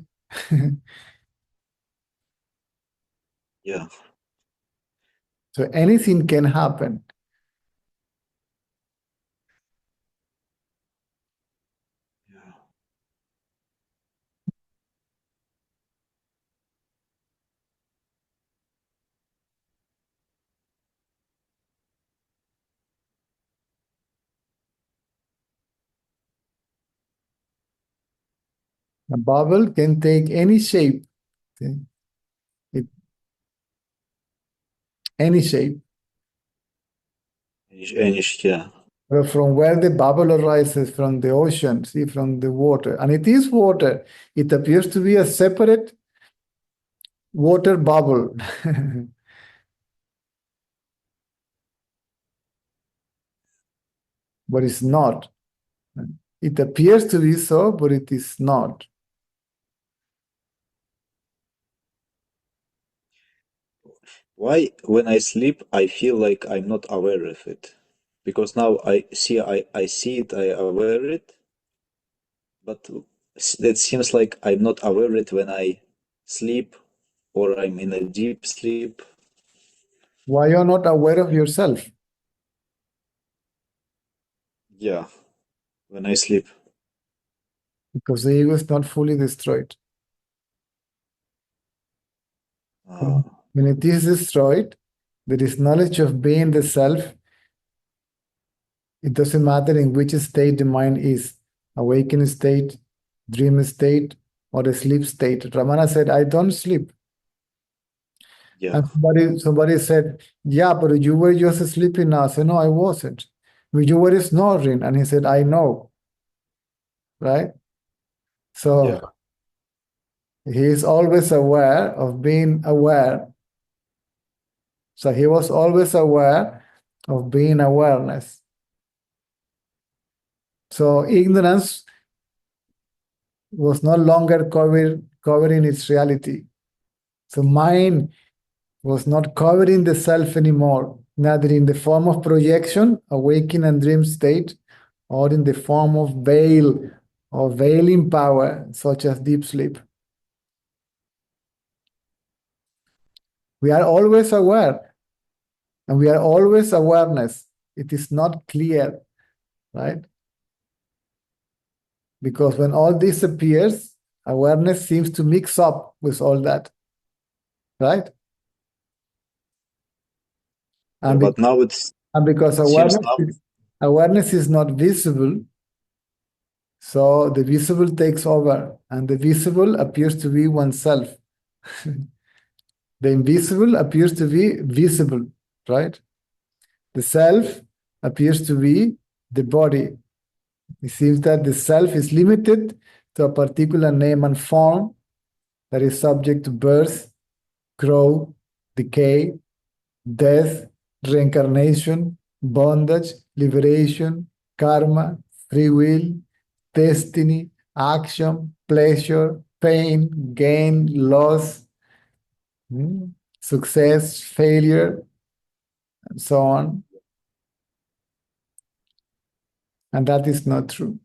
Yeah. So anything can happen. Yeah. A bubble can take any shape. See? Any shape. Yeah. But from where the bubble arises, from the ocean, see, from the water. And it is water. It appears to be a separate water bubble. But it's not. It appears to be so, but it is not. Why, when I sleep, I feel like I'm not aware of it? Because now I see it, I aware it, but it seems like I'm not aware of it when I sleep or I'm in a deep sleep. Why you're not aware of yourself? Yeah, when I sleep. Because the ego is not fully destroyed. Uh, When it is destroyed, there is knowledge of being the self. It doesn't matter in which state the mind is, awakened state, dream state, or a sleep state. Ramana said, I don't sleep. yeah, And somebody said, yeah, but you were just sleeping now. I said, no, I wasn't. You were snoring. And he said, I know. Right? yeah, So he is always aware of being aware. So he was always aware of being awareness. So ignorance was no longer covering its reality. So mind was not covering the self anymore, neither in the form of projection, awakening and dream state, or in the form of veil or veiling power, such as deep sleep. We are always aware, and we are always awareness. It is not clear, right? Because when all this appears, awareness seems to mix up with all that, right? And, But now it's because it seems awareness is not visible, so the visible takes over, and the visible appears to be oneself. The invisible appears to be visible, right? The self appears to be the body. It seems that the self is limited to a particular name and form that is subject to birth, growth, decay, death, reincarnation, bondage, liberation, karma, free will, destiny, action, pleasure, pain, gain, loss, success, failure, and so on. And that is not true.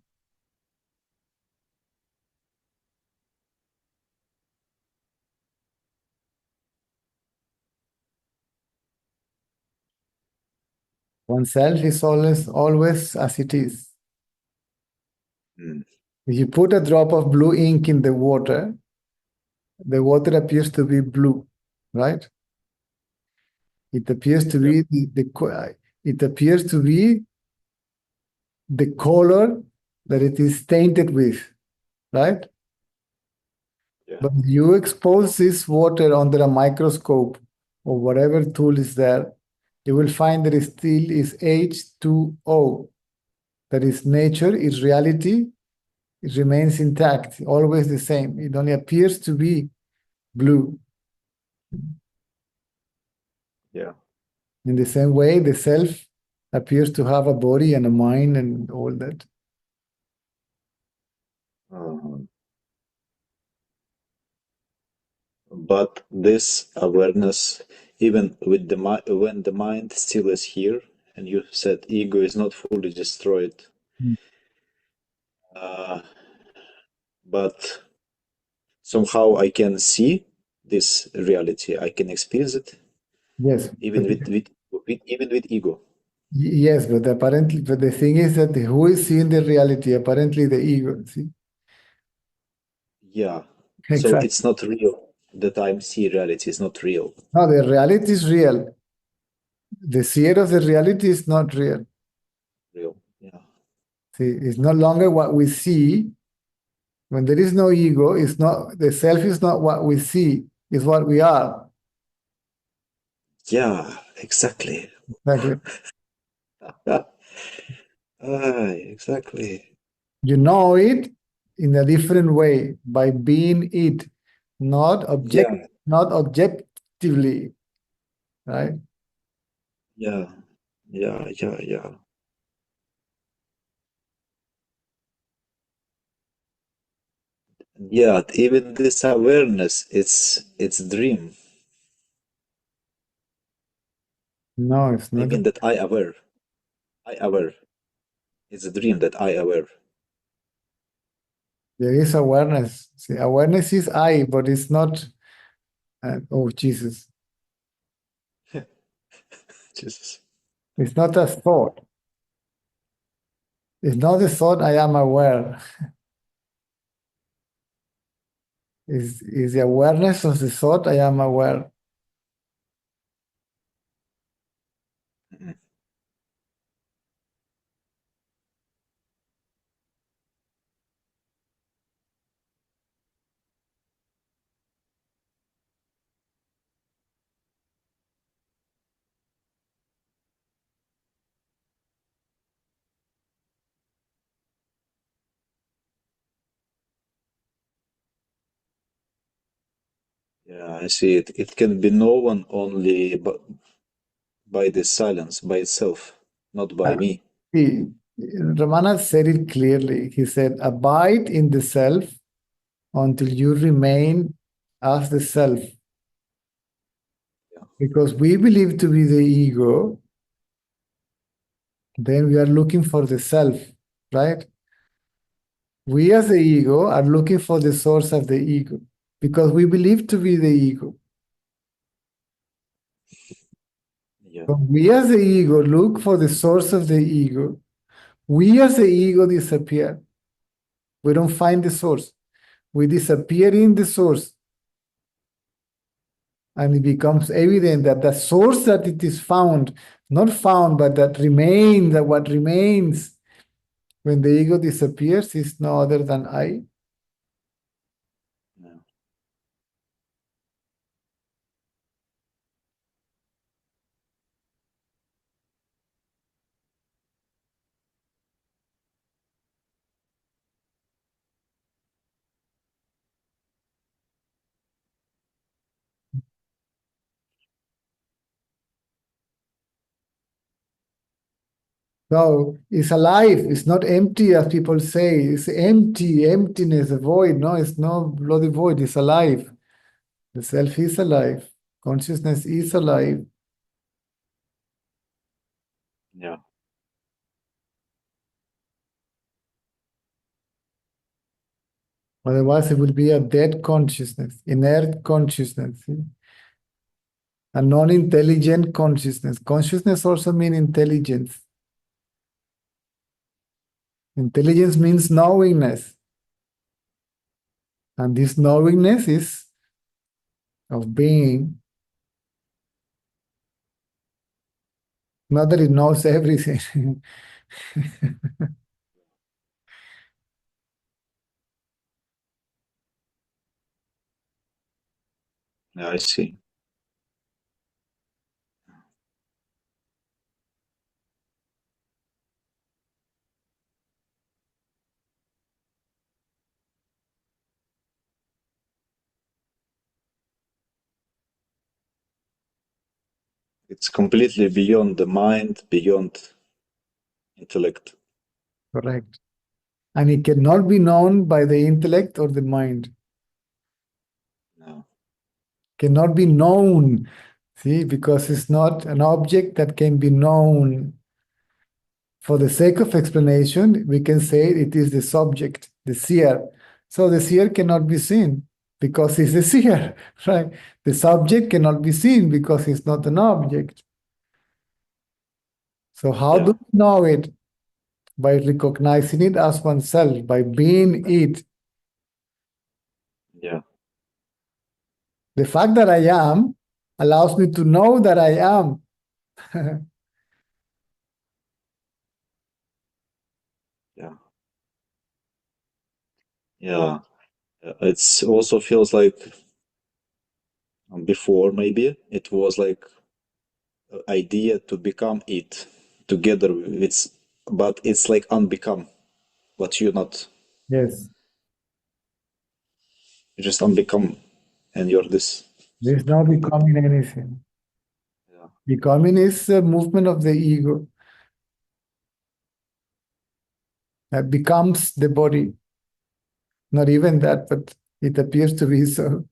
Oneself is always as it is. Mm. If you put a drop of blue ink in the water appears to be blue, right? It appears to be it appears to be the color that it is tainted with, right? Yeah. But you expose this water under a microscope or whatever tool is there, you will find that it still is H2O. That is nature, is reality, it remains intact, always the same. It only appears to be blue. Yeah. In the same way, the self appears to have a body and a mind and all that. But this awareness, even with when the mind still is here, and you said ego is not fully destroyed, but somehow I can see this reality. I can experience it, Yes. even even with ego. Yes, but apparently, but the thing is that who is seeing the reality? Apparently, the ego. See? Yeah. So Exactly. it's not real. That I see reality is not real. No, the reality is real. The seer of the reality is not real. Real. Yeah. See, it's no longer what we see. When there is no ego, it's not the self is not what we see, it's what we are. Yeah, exactly. Exactly. Exactly. You know it in a different way by being it, not Yeah. not objectively, right? Yeah. Yeah. Yeah. Yeah. Yeah. Even this awareness, it's dream. No, it's I not. mean that I aware. I aware. It's a dream that I aware. There is awareness. See, awareness is I, but it's not. Oh Jesus! Jesus. It's not a thought. It's not a thought. I am aware. Is the awareness of the thought. I am aware. Mhm. Yeah, I see it. It can be known only by this silence, by itself, not by me. See, Ramana said it clearly. He said, abide in the self until you remain as the self. Yeah. Because we believe to be the ego, then we are looking for the self, right? We as the ego are looking for the source of the ego because we believe to be the ego. Yeah. But we as the ego look for the source of the ego. We as the ego disappear. We don't find the source. We disappear in the source. And it becomes evident that the source that it is found, not found, but that remains, that what remains when the ego disappears is no other than I. Yeah. So it's alive. It's not empty as people say. It's empty, emptiness, a void. No, it's no bloody void. It's alive. The self is alive. Consciousness is alive. Yeah. Otherwise, it will be a dead consciousness, inert consciousness, a non-intelligent consciousness. Consciousness also means intelligence. Intelligence means knowingness. And this knowingness is of being. Not that it knows everything. Yeah, I see. It's completely beyond the mind, beyond intellect. Correct. And it cannot be known by the intellect or the mind. No. Cannot be known. See, because it's not an object that can be known. For the sake of explanation, we can say it is the subject, the seer. So the seer cannot be seen because he's a seer, right? The subject cannot be seen because it's not an object. So how Yeah. do we know it? By recognizing it as oneself, by being it. Yeah. The fact that I am allows me to know that I am. Yeah. Yeah. It's also feels like before maybe it was like idea to become it together with, but it's like unbecome, but you're not. Yes, You just unbecome, and you're this. there's no becoming anything. Yeah. Becoming is a movement of the ego that becomes the body. Not even that, but it appears to be so.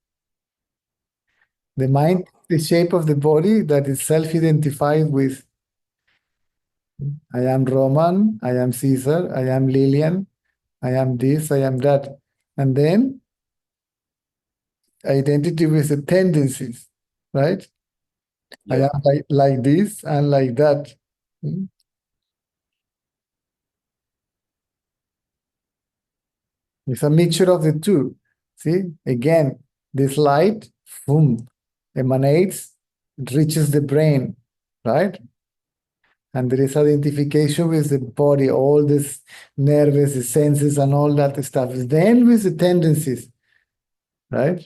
The mind, the shape of the body that is self-identified with I am Roman, I am Caesar, I am Lillian, I am this, I am that. And then identity with the tendencies, right? I Yeah. am like this and like that. Hmm? It's a mixture of the two. See, again, this light, boom, emanates, it reaches the brain, right? And there is identification with the body, all this nerves, the senses, and all that stuff. Then with the tendencies, right?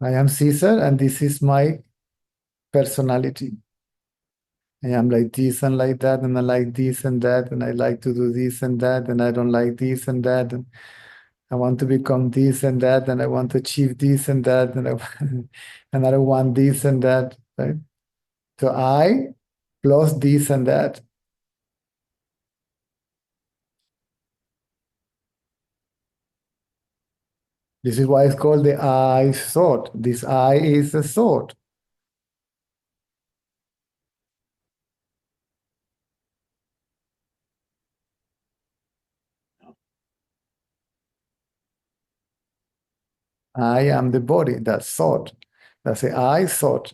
I am Caesar, and this is my personality. I am like this and like that, and I like this and that, and I like to do this and that, and I don't like this and that. I want to become this and that, and I want to achieve this and that, and and I want this and that, right? So I plus this and that. This is why it's called the I thought. This I is a thought. I am the body, that's thought. That's the I thought.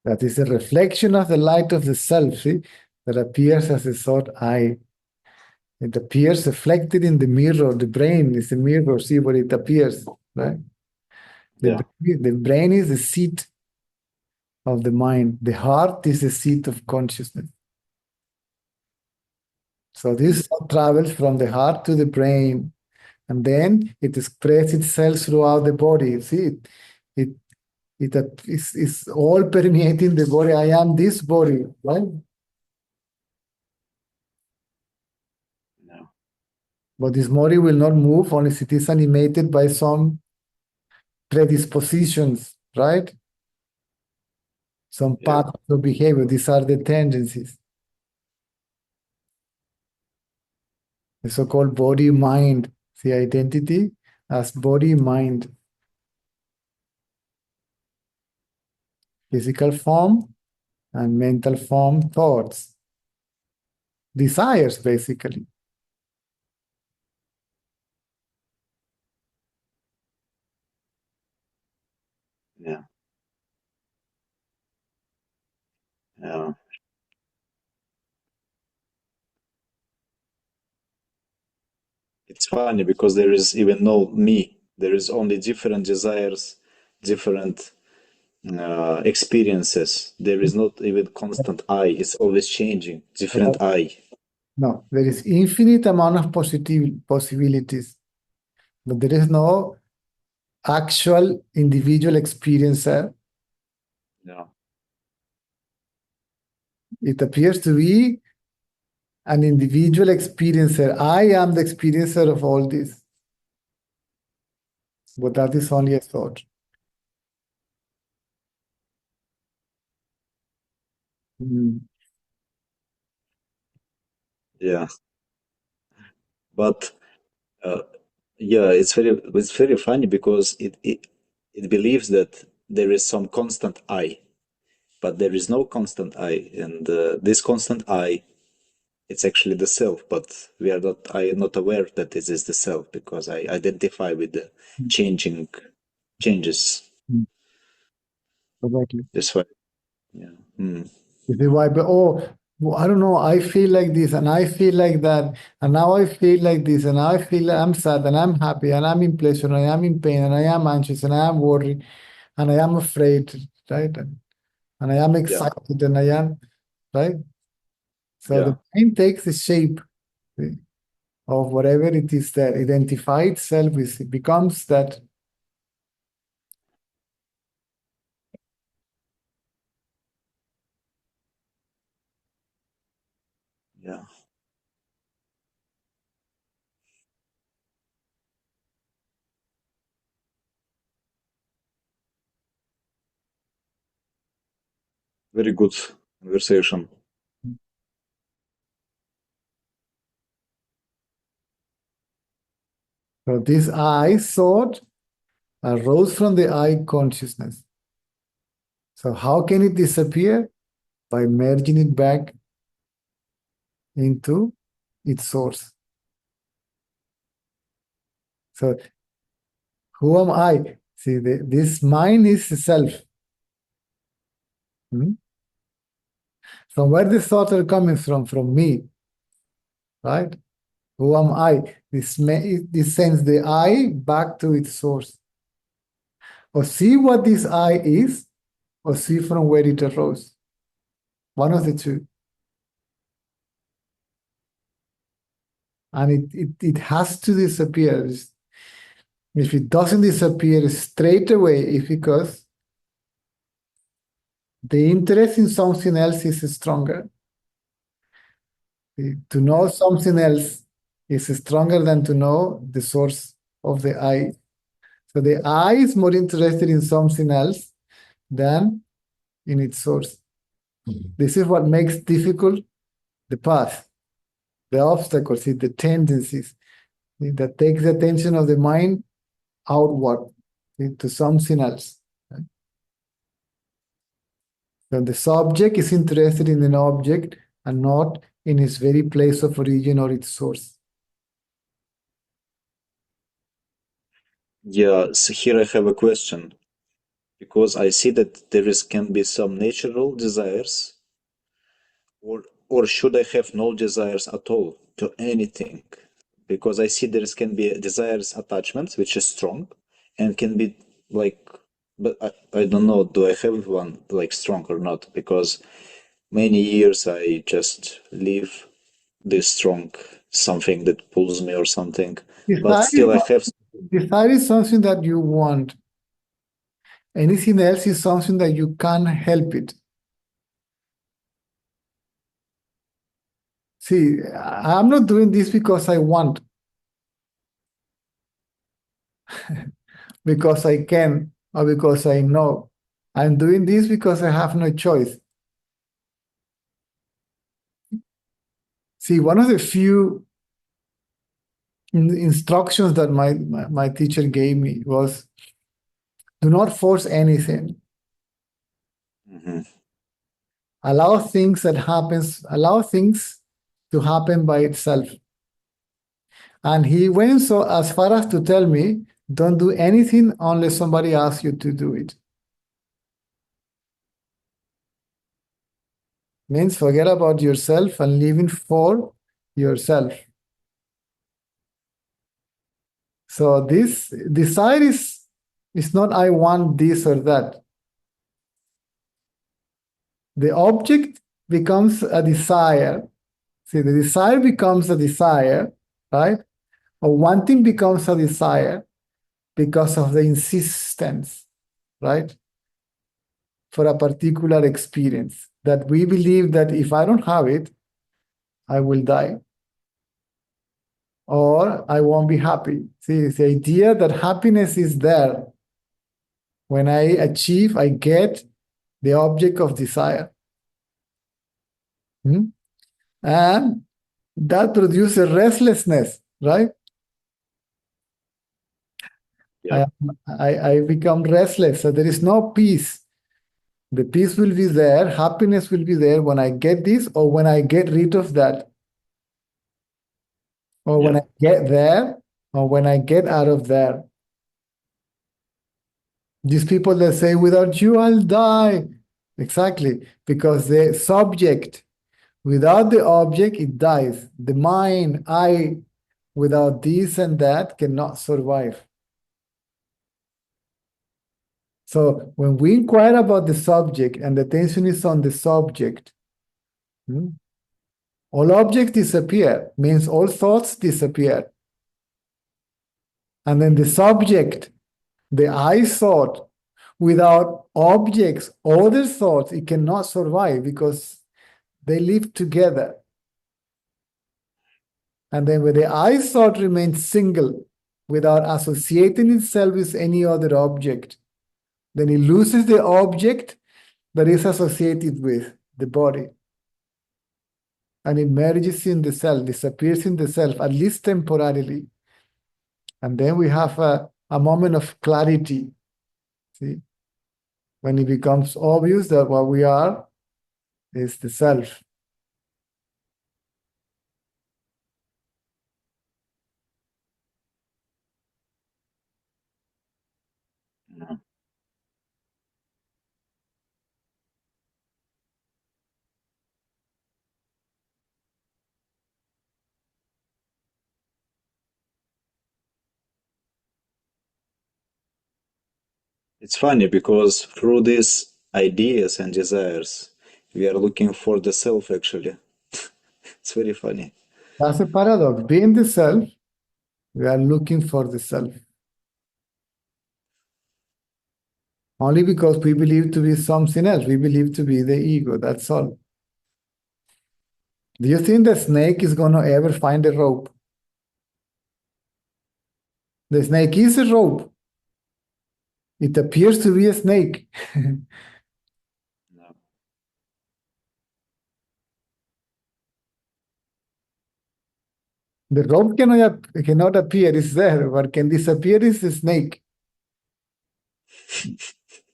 That is a reflection of the light of the self, see, that appears as a thought I. It appears reflected in the mirror. The brain is a mirror, see what it appears, right? Yeah. The brain is the seat of the mind. The heart is the seat of consciousness. So this thought travels from the heart to the brain, and then it expresses itself throughout the body. See, it's all permeating the body. I am this body, right? No. But this body will not move unless it is animated by some predispositions, right? Some Yeah. patterns of behavior. These are the tendencies. The so-called body-mind. See, identity as body-mind. Physical form and mental form thoughts. Desires, basically. Yeah. Yeah. It's funny because there is even no me. There is only different desires, different experiences. There is not even constant I. It's always changing. Different I. No, there is infinite amount of possibilities, but there is no actual individual experiencer. Yeah. It appears to be an individual experiencer. I am the experiencer of all this. But that is only a thought. Yeah. But yeah, it's very funny because it believes that there is some constant I, but there is no constant I, and this constant I, it's actually the self, but we are not. I am not aware that this is the self because I identify with the changes. Exactly. That's why. Yeah. Mm. This is why, but I don't know, I feel like this, and I feel like that, and now I feel like this, and now I feel like I'm sad, and I'm happy, and I'm in pleasure, and I am in pain, and I am anxious, and I am worried, and I am afraid, right? And I am excited, and I am, right? So Yeah. the mind takes the shape of whatever it is that identifies itself with, it becomes that. Yeah. Very good conversation. So this I thought arose from the I consciousness. So how can it disappear? By merging it back into its source. So who am I? See, this mind is self. From where the thoughts are coming from? From me, right? Who am I? This sends the I back to its source. Or see what this I is, or see from where it arose. One of the two. And it has to disappear. If it doesn't disappear straight away, it's because the interest in something else is stronger. To know something else is stronger than to know the source of the I. So the I is more interested in something else than in its source. This is what makes difficult the path, the obstacles, the tendencies that takes the attention of the mind outward to something else. So the subject is interested in an object and not in its very place of origin or its source. Yeah, so here I have a question. Because I see that can be some natural desires, or should I have no desires at all to anything? Because I see there can be desires attachments, which is strong, and can be like, but I don't know, do I have one like strong or not? Because many years I just live this strong something that pulls me or something, but still I have. Desire is something that you want. Anything else is something that you can't help it. See, I'm not doing this because I want, because I can, or because I know. I'm doing this because I have no choice. See, one of the few instructions that my teacher gave me was, do not force anything. Mm-hmm. Allow things to happen by itself. And he went so as far as to tell me, don't do anything unless somebody asks you to do it. Means forget about yourself and living for yourself. So this desire is not I want this or that. The object becomes a desire. See, the desire becomes a desire, right? Or wanting becomes a desire because of the insistence, right? For a particular experience that we believe that if I don't have it, I will die. Or I won't be happy. See, it's the idea that happiness is there. When I achieve, I get the object of desire. And that produces restlessness, right? Yeah. I become restless. So there is no peace. The peace will be there, happiness will be there when I get this or when I get rid of that. Or when I get there or when I get out of there. These people that say, without you, I'll die. Exactly, because the subject, without the object, it dies. The mind, I, without this and that, cannot survive. So when we inquire about the subject and the attention is on the subject, all objects disappear, means all thoughts disappear. And then the subject, the I thought, without objects, other thoughts, it cannot survive because they live together. And then when the I thought remains single, without associating itself with any other object, then it loses the object that is associated with the body. And it merges in the self, disappears in the self, at least temporarily. And then we have a moment of clarity. See? When it becomes obvious that what we are is the self. It's funny because through these ideas and desires, we are looking for the self actually. It's very funny. That's a paradox. Being the self, we are looking for the self. Only because we believe to be something else. We believe to be the ego. That's all. Do you think the snake is going to ever find a rope? The snake is a rope. It appears to be a snake. No. The rope cannot appear, it's there, but can disappear is the snake.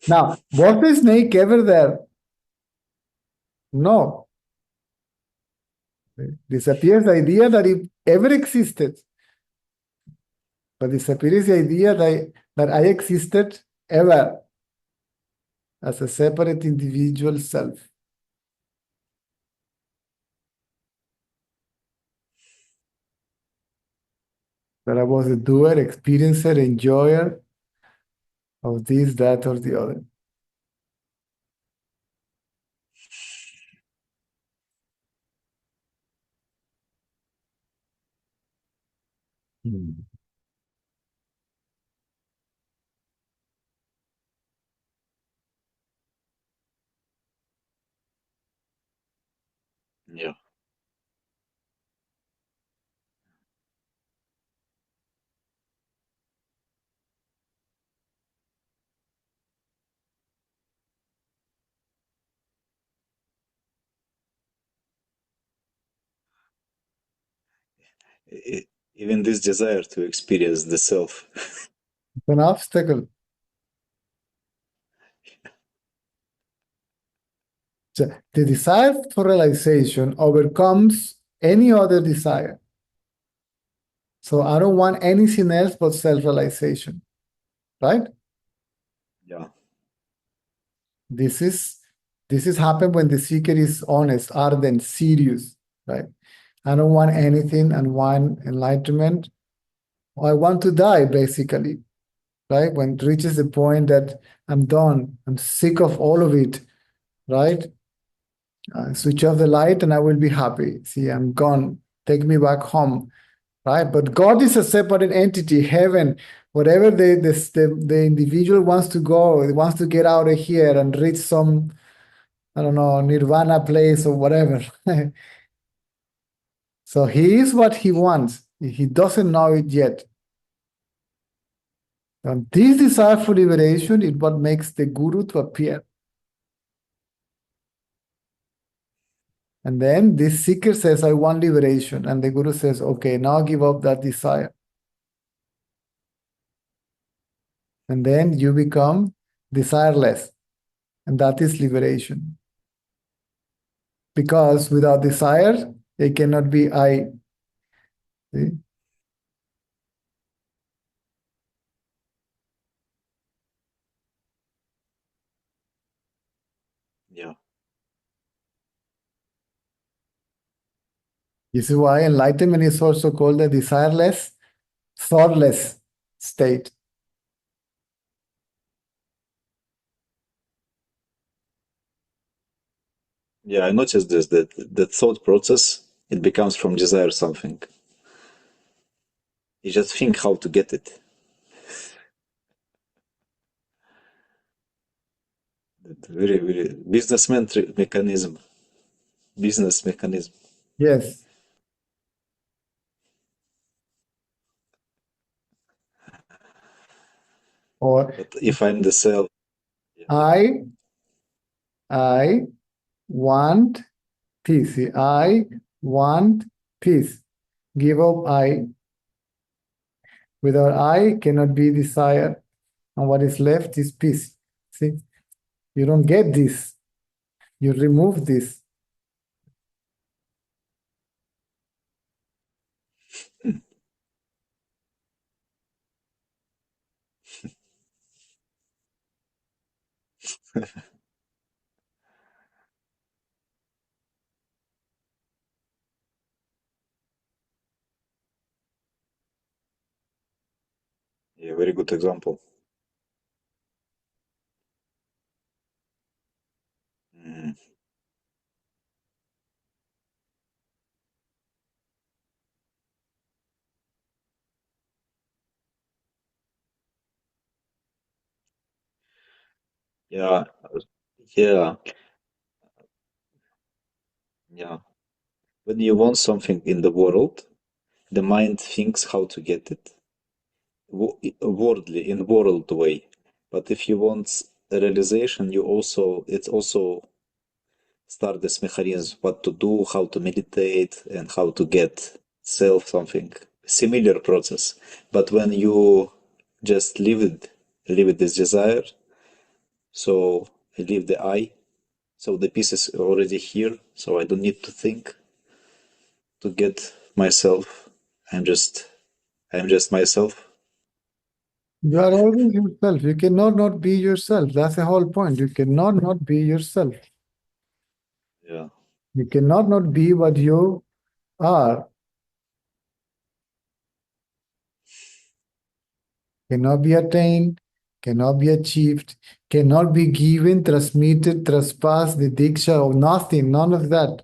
Now, was the snake ever there? No. Disappears the idea that it ever existed. But disappears the idea that I existed ever as a separate individual self. That I was a doer, experiencer, enjoyer of this, that, or the other. Yeah. Even this desire to experience the self. It's an obstacle. So the desire for realization overcomes any other desire. So I don't want anything else but self-realization, right? Yeah. This is happened when the seeker is honest, ardent, serious, right? I don't want anything and want enlightenment. I want to die, basically, right? When it reaches the point that I'm done, I'm sick of all of it, right? Switch off the light and I will be happy. See, I'm gone. Take me back home, right? But God is a separate entity, heaven, whatever the individual wants to go, he wants to get out of here and reach some, I don't know, nirvana place or whatever. So he is what he wants. He doesn't know it yet. And this desire for liberation is what makes the guru to appear. And then this seeker says, I want liberation. And the guru says, okay, now give up that desire. And then you become desireless. And that is liberation. Because without desire, it cannot be I. See? Yeah. This is why enlightenment is also called the desireless, thoughtless state. Yeah, I noticed this, that the thought process, it becomes from desire something. You just think how to get it. Very, very businessman mechanism. Business mechanism. Yes. Or But if I'm the self, I want peace. See, I want peace. Give up I. Without I cannot be desire. And what is left is peace. See, you don't get this. You remove this. yeah, very good example. Mm. Yeah, yeah, yeah. When you want something in the world, the mind thinks how to get it, worldly, in world way. But if you want a realization, it's also start this mechanism, what to do, how to meditate, and how to get self something. Similar process. But when you just leave it this desire, so I leave the I, so the piece is already here, so I don't need to think to get myself. I'm just I'm just myself. You are always yourself. You cannot not be yourself. That's the whole point. You cannot not be yourself. Yeah. You cannot not be what you are. Cannot be attained, cannot be achieved, cannot be given, transmitted, trespassed, the diksha, or nothing, none of that.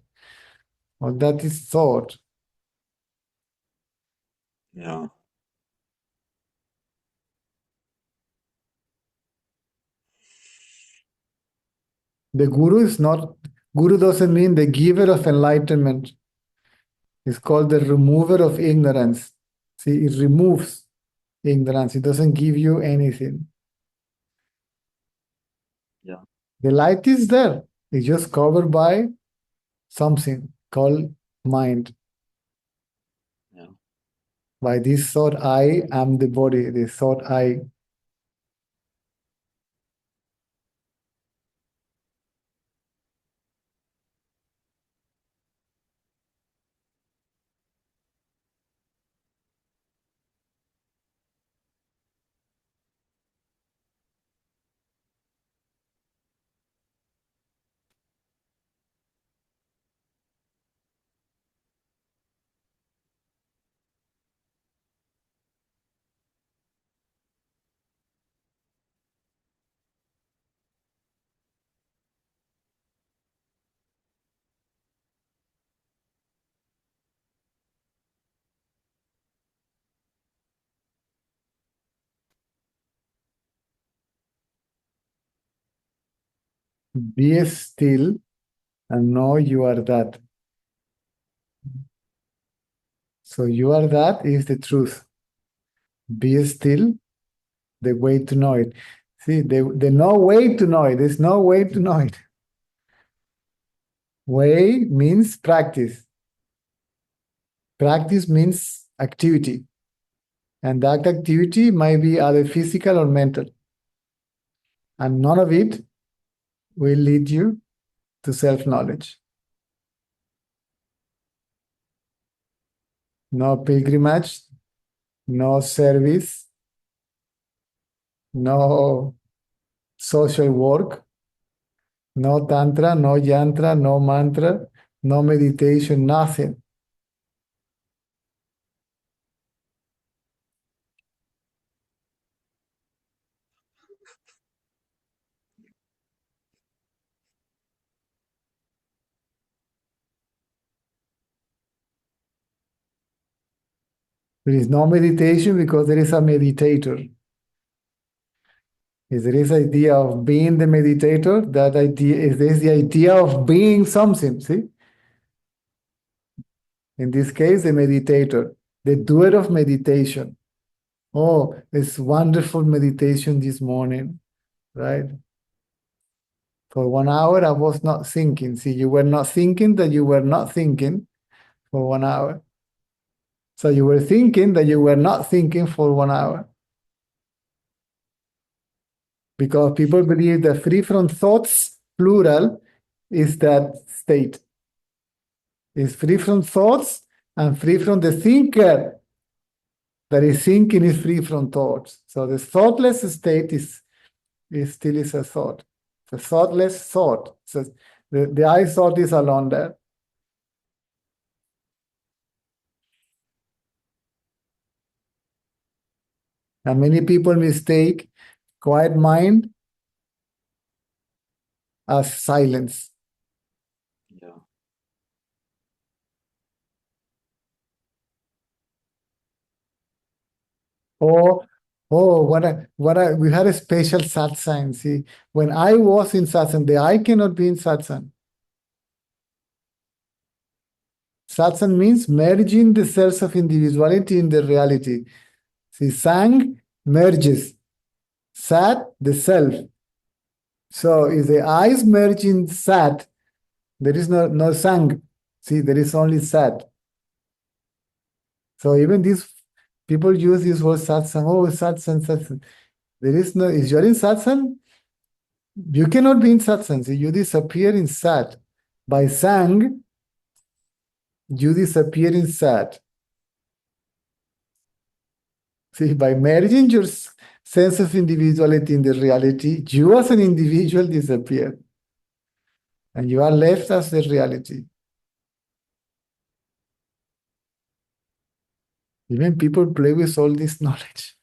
All that is thought. Yeah. The guru is not, guru doesn't mean the giver of enlightenment. It's called the remover of ignorance. See, it removes ignorance. It doesn't give you anything. Yeah. The light is there. It's just covered by something called mind. Yeah. By this thought, I am the body. This thought, I. Be still and know you are that. So you are that is the truth. Be still, the way to know it. See, the no way to know it. There's no way to know it. Way means practice. Practice means activity. And that activity might be either physical or mental. And none of it will lead you to self-knowledge. No pilgrimage, no service, no social work, no tantra, no yantra, no mantra, no meditation, nothing. There is no meditation because there is a meditator. If there is idea of being the meditator, that idea is there's the idea of being something, see? In this case, the meditator, the doer of meditation. Oh, it's wonderful meditation this morning, right? For 1 hour, I was not thinking. See, you were not thinking that you were not thinking for 1 hour. So you were thinking that you were not thinking for 1 hour. Because people believe that free from thoughts, plural, is that state. Is free from thoughts and free from the thinker that is thinking is free from thoughts. So the thoughtless state is still is a thought. The thoughtless thought. So the I thought is alone there. And many people mistake quiet mind as silence. Yeah. Or Oh, we had a special satsang. See, when I was in satsang, the I cannot be in satsang. Satsang means merging the cells of individuality in the reality. See, sang merges. Sat, the self. So if the I is merging sat, there is no sang. See, there is only sat. So even these people use this word satsang. Oh, satsang, satsang. There is no, if you're in satsang, you cannot be in satsang. See, you disappear in sat. By sang, you disappear in sat. See, by merging your sense of individuality in the reality, you as an individual disappear. And you are left as the reality. Even people play with all this knowledge.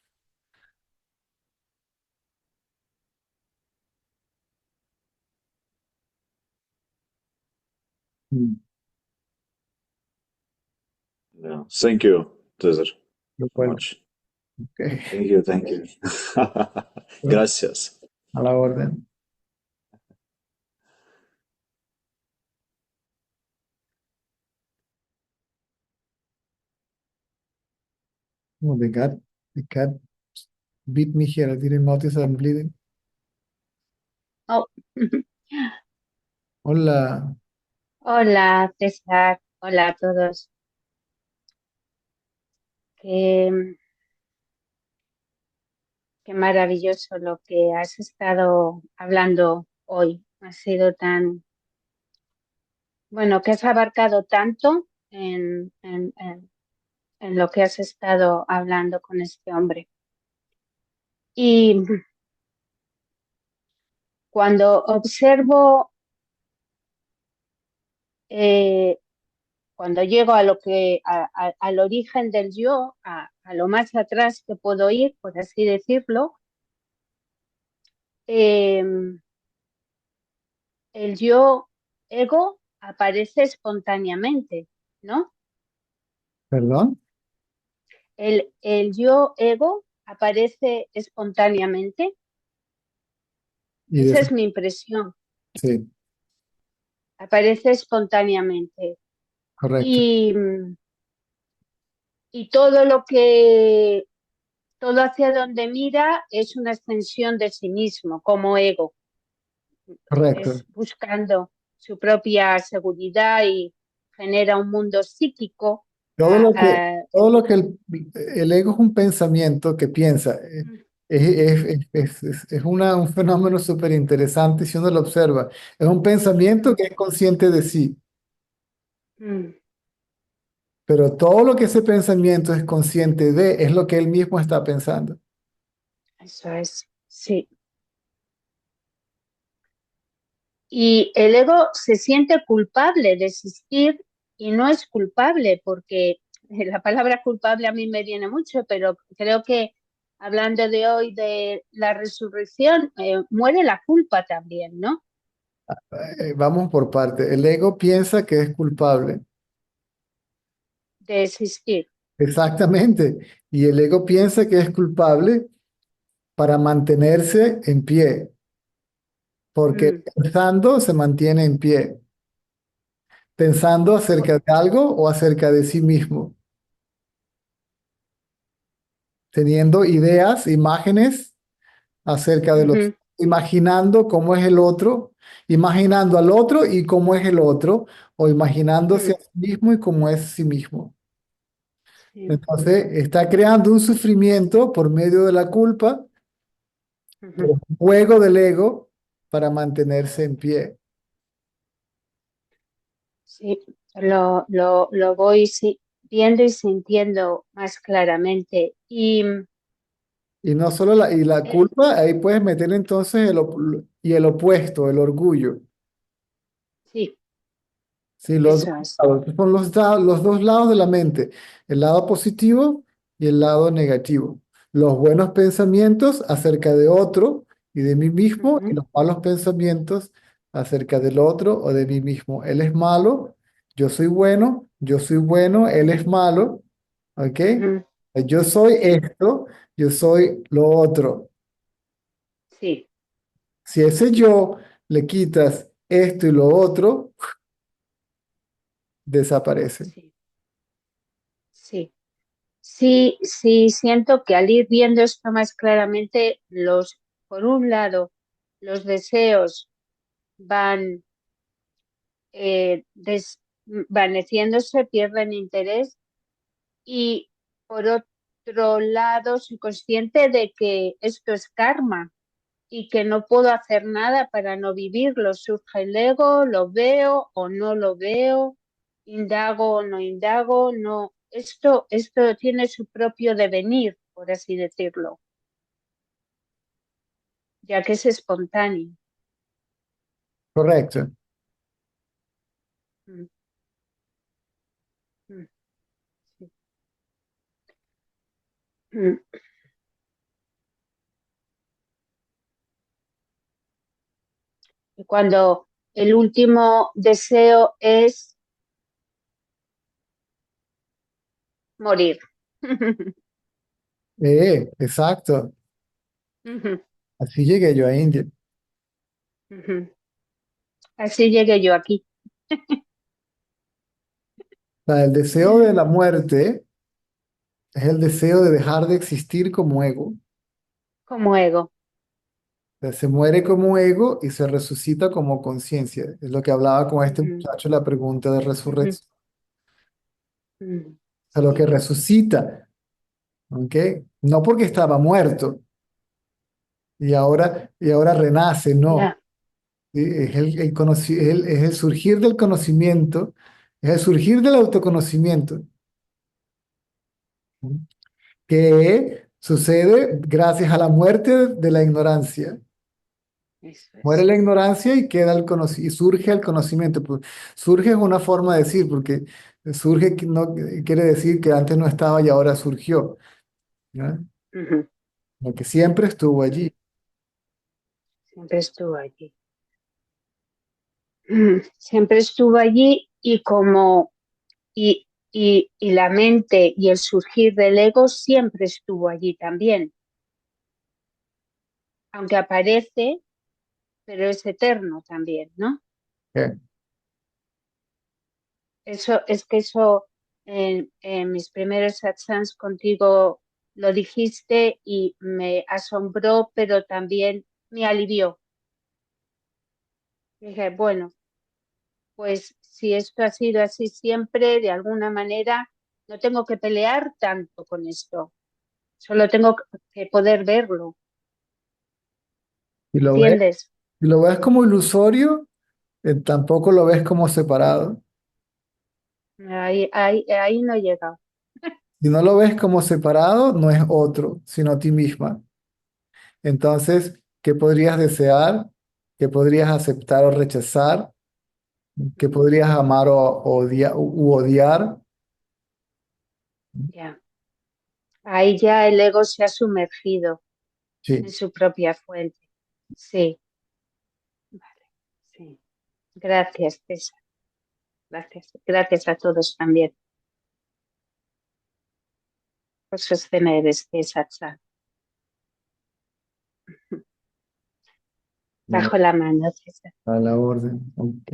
Hmm. Yeah. Thank you, Cesar, You're so welcome. much. Okay. Thank you, thank you. Gracias. A la orden. Oh, the cat beat me here. I didn't notice I'm bleeding. Oh, Hola. hola, César. Hola a todos. Qué, qué maravilloso lo que has estado hablando hoy. Ha sido tan, bueno, que has abarcado tanto en lo que has estado hablando con este hombre. Y cuando observo, cuando llego a lo que, al origen del yo, a lo más atrás que puedo ir, por así decirlo, eh, el yo ego aparece espontáneamente, ¿no? ¿Perdón? El yo ego aparece espontáneamente. Y Esa de- es mi impresión. sí, Aparece espontáneamente. correcto. Y, y todo lo que, todo hacia donde mira es una extensión de sí mismo como ego. Correcto. Es buscando su propia seguridad y genera un mundo psíquico. Todo a- lo que, a- todo lo que el ego es un pensamiento que piensa. Es un fenómeno súper interesante si uno lo observa. Es un pensamiento que es consciente de sí, Mm, pero todo lo que ese pensamiento es consciente de es lo que él mismo está pensando. Eso es, sí. Y el ego se siente culpable de existir y no es culpable porque la palabra culpable a mí me viene mucho, pero creo que hablando de hoy de la resurrección, muere la culpa también, ¿no? Vamos por parte. El ego piensa que es culpable. De existir. Exactamente. Y el ego piensa que es culpable para mantenerse en pie, porque Mm, pensando se mantiene en pie, pensando acerca de algo o acerca de sí mismo, teniendo ideas, imágenes acerca de los, ujú, imaginando cómo es el otro, imaginando al otro y cómo es el otro, o imaginándose mm, a sí mismo y cómo es sí mismo. sí, Entonces, está creando un sufrimiento por medio de la culpa, ujú, pero un juego del ego para mantenerse en pie. sí. Lo voy viendo y sintiendo más claramente. Y no solo la Eh, culpa, ahí puedes meter entonces y el opuesto, el orgullo. sí, Sí, los dos eso es. lados, son los dos lados de la mente, el lado positivo y el lado negativo. Los buenos pensamientos acerca de otro y de mí mismo y Ujú, los malos pensamientos acerca del otro o de mí mismo. Él es malo, yo soy bueno, él es malo, ¿ok? ujú. Yo soy esto, yo soy lo otro. Sí, Si a ese yo le quitas esto y lo otro, desaparece. sí, sí. Sí, sí, siento que al ir viendo esto más claramente, por un lado, los deseos van desvaneciéndose, pierden interés y por otro lado, soy consciente de que esto es karma y que no puedo hacer nada para no vivirlo. Surge el ego, lo veo o no lo veo, indago o no indago, no. Esto tiene su propio devenir, por así decirlo, ya que es espontáneo. Correcto. Mm, mm, sí. Mm. Y cuando el último deseo es morir. Exacto. Ujú, Así llegué yo a India. ujú. Así llegué yo aquí, O sea, el deseo de la muerte es el deseo de dejar de existir como ego. como ego. O sea, se muere como ego y se resucita como conciencia. Es lo que hablaba con este Ujú, muchacho, la pregunta de ujú, resurrección. ujú. O sea, lo que Sí, resucita, ¿ok? No porque estaba muerto y ahora renace, no. ya. Es es el surgir del conocimiento, es el surgir del autoconocimiento, ¿no? Que sucede gracias a la muerte de la ignorancia. Eso Muere es. la ignorancia y queda y surge el conocimiento. Pues, surge es una forma de decir, porque surge no quiere decir que antes no estaba y ahora surgió, ¿no? Ujú. Lo que siempre estuvo allí. Siempre estuvo allí. Siempre estuvo allí y la mente y el surgir del ego siempre estuvo allí también, aunque aparece, pero es eterno también, ¿no? ¿Ok? Eso en mis primeros satsangs contigo lo dijiste y me asombró, pero también me alivió. Dije, bueno, pues si esto ha sido así siempre, de alguna manera, no tengo que pelear tanto con esto, solo tengo que poder verlo, Y ¿entiendes? si lo ves como ilusorio, tampoco lo ves como separado. Ahí no he llegado. Si no lo ves como separado, no es otro, sino ti misma. Entonces, ¿qué podrías desear? ¿Qué podrías aceptar o rechazar? ¿Qué podrías amar u odiar? Ya. Ahí ya el ego se ha sumergido en Sí, su propia fuente. Sí, vale, sí. Gracias, César. Gracias. Gracias a todos también por sostener este satsang. no, Bajo la mano, César. a la orden. Ok.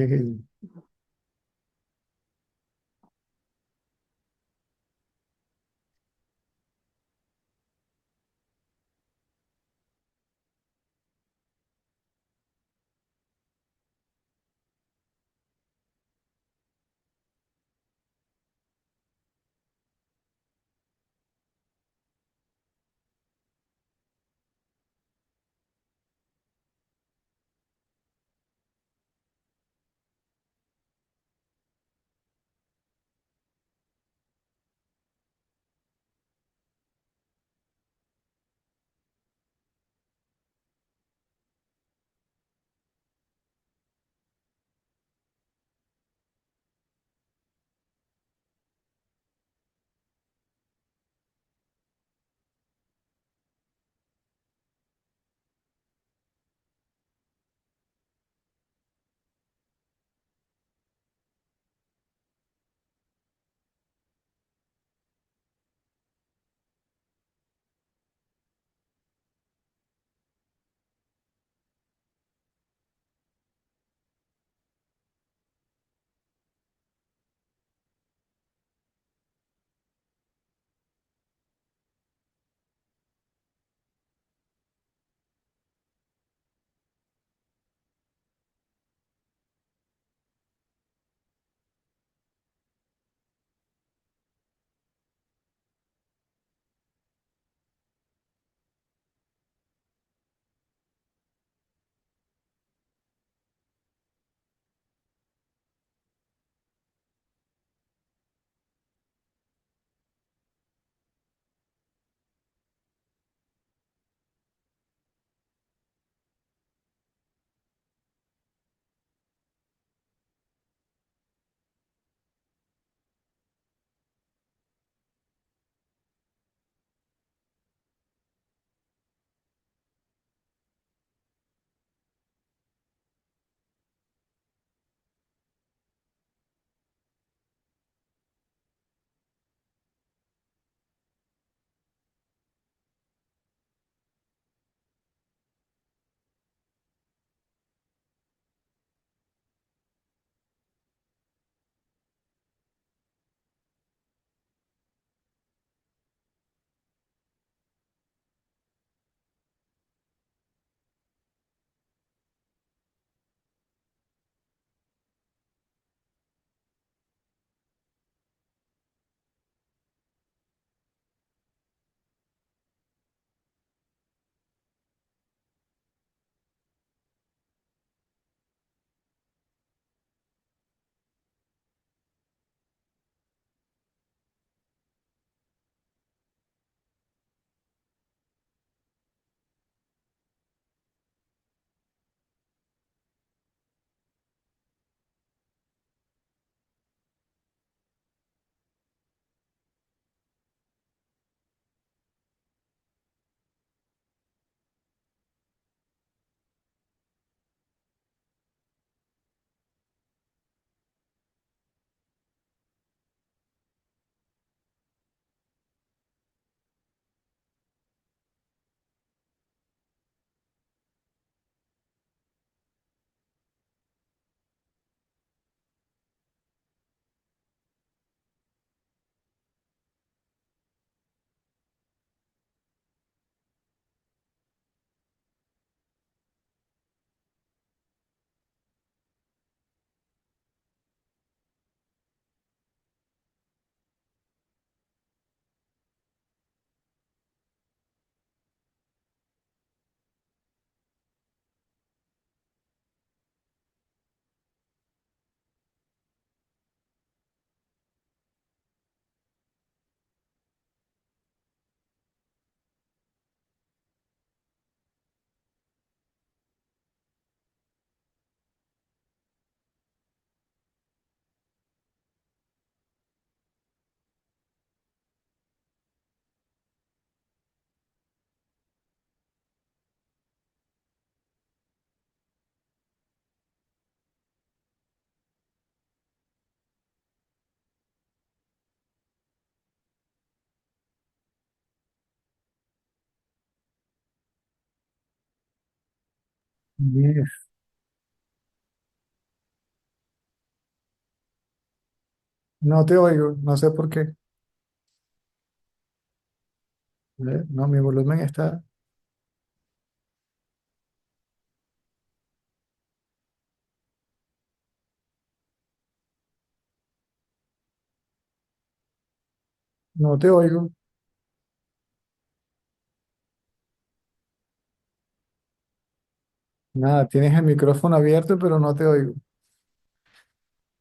Yes. No te oigo, no sé por qué. No, mi volumen está. No te oigo. Nada, tienes el micrófono abierto, pero no te oigo.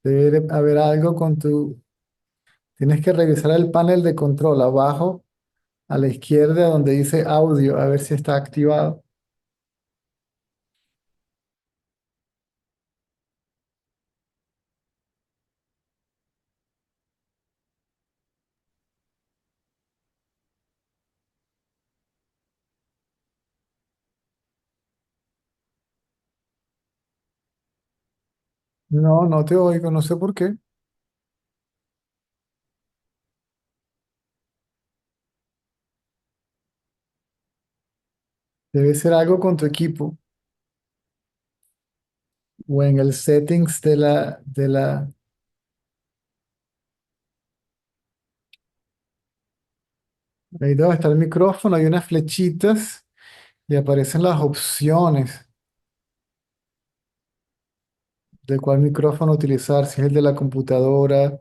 Debe haber algo con tu. Tienes que revisar el panel de control abajo, a la izquierda, donde dice audio, a ver si está activado. No, no te oigo, no sé por qué. Debe ser algo con tu equipo o en el settings ahí donde está el micrófono, hay unas flechitas y aparecen las opciones de cuál micrófono utilizar, si es el de la computadora.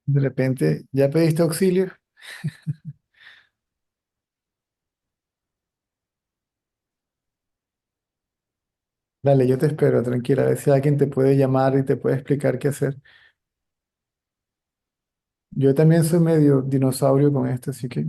De repente, ¿ya pediste auxilio? Dale, yo te espero, tranquila, a ver si alguien te puede llamar y te puede explicar qué hacer. Yo también soy medio dinosaurio con esto, así que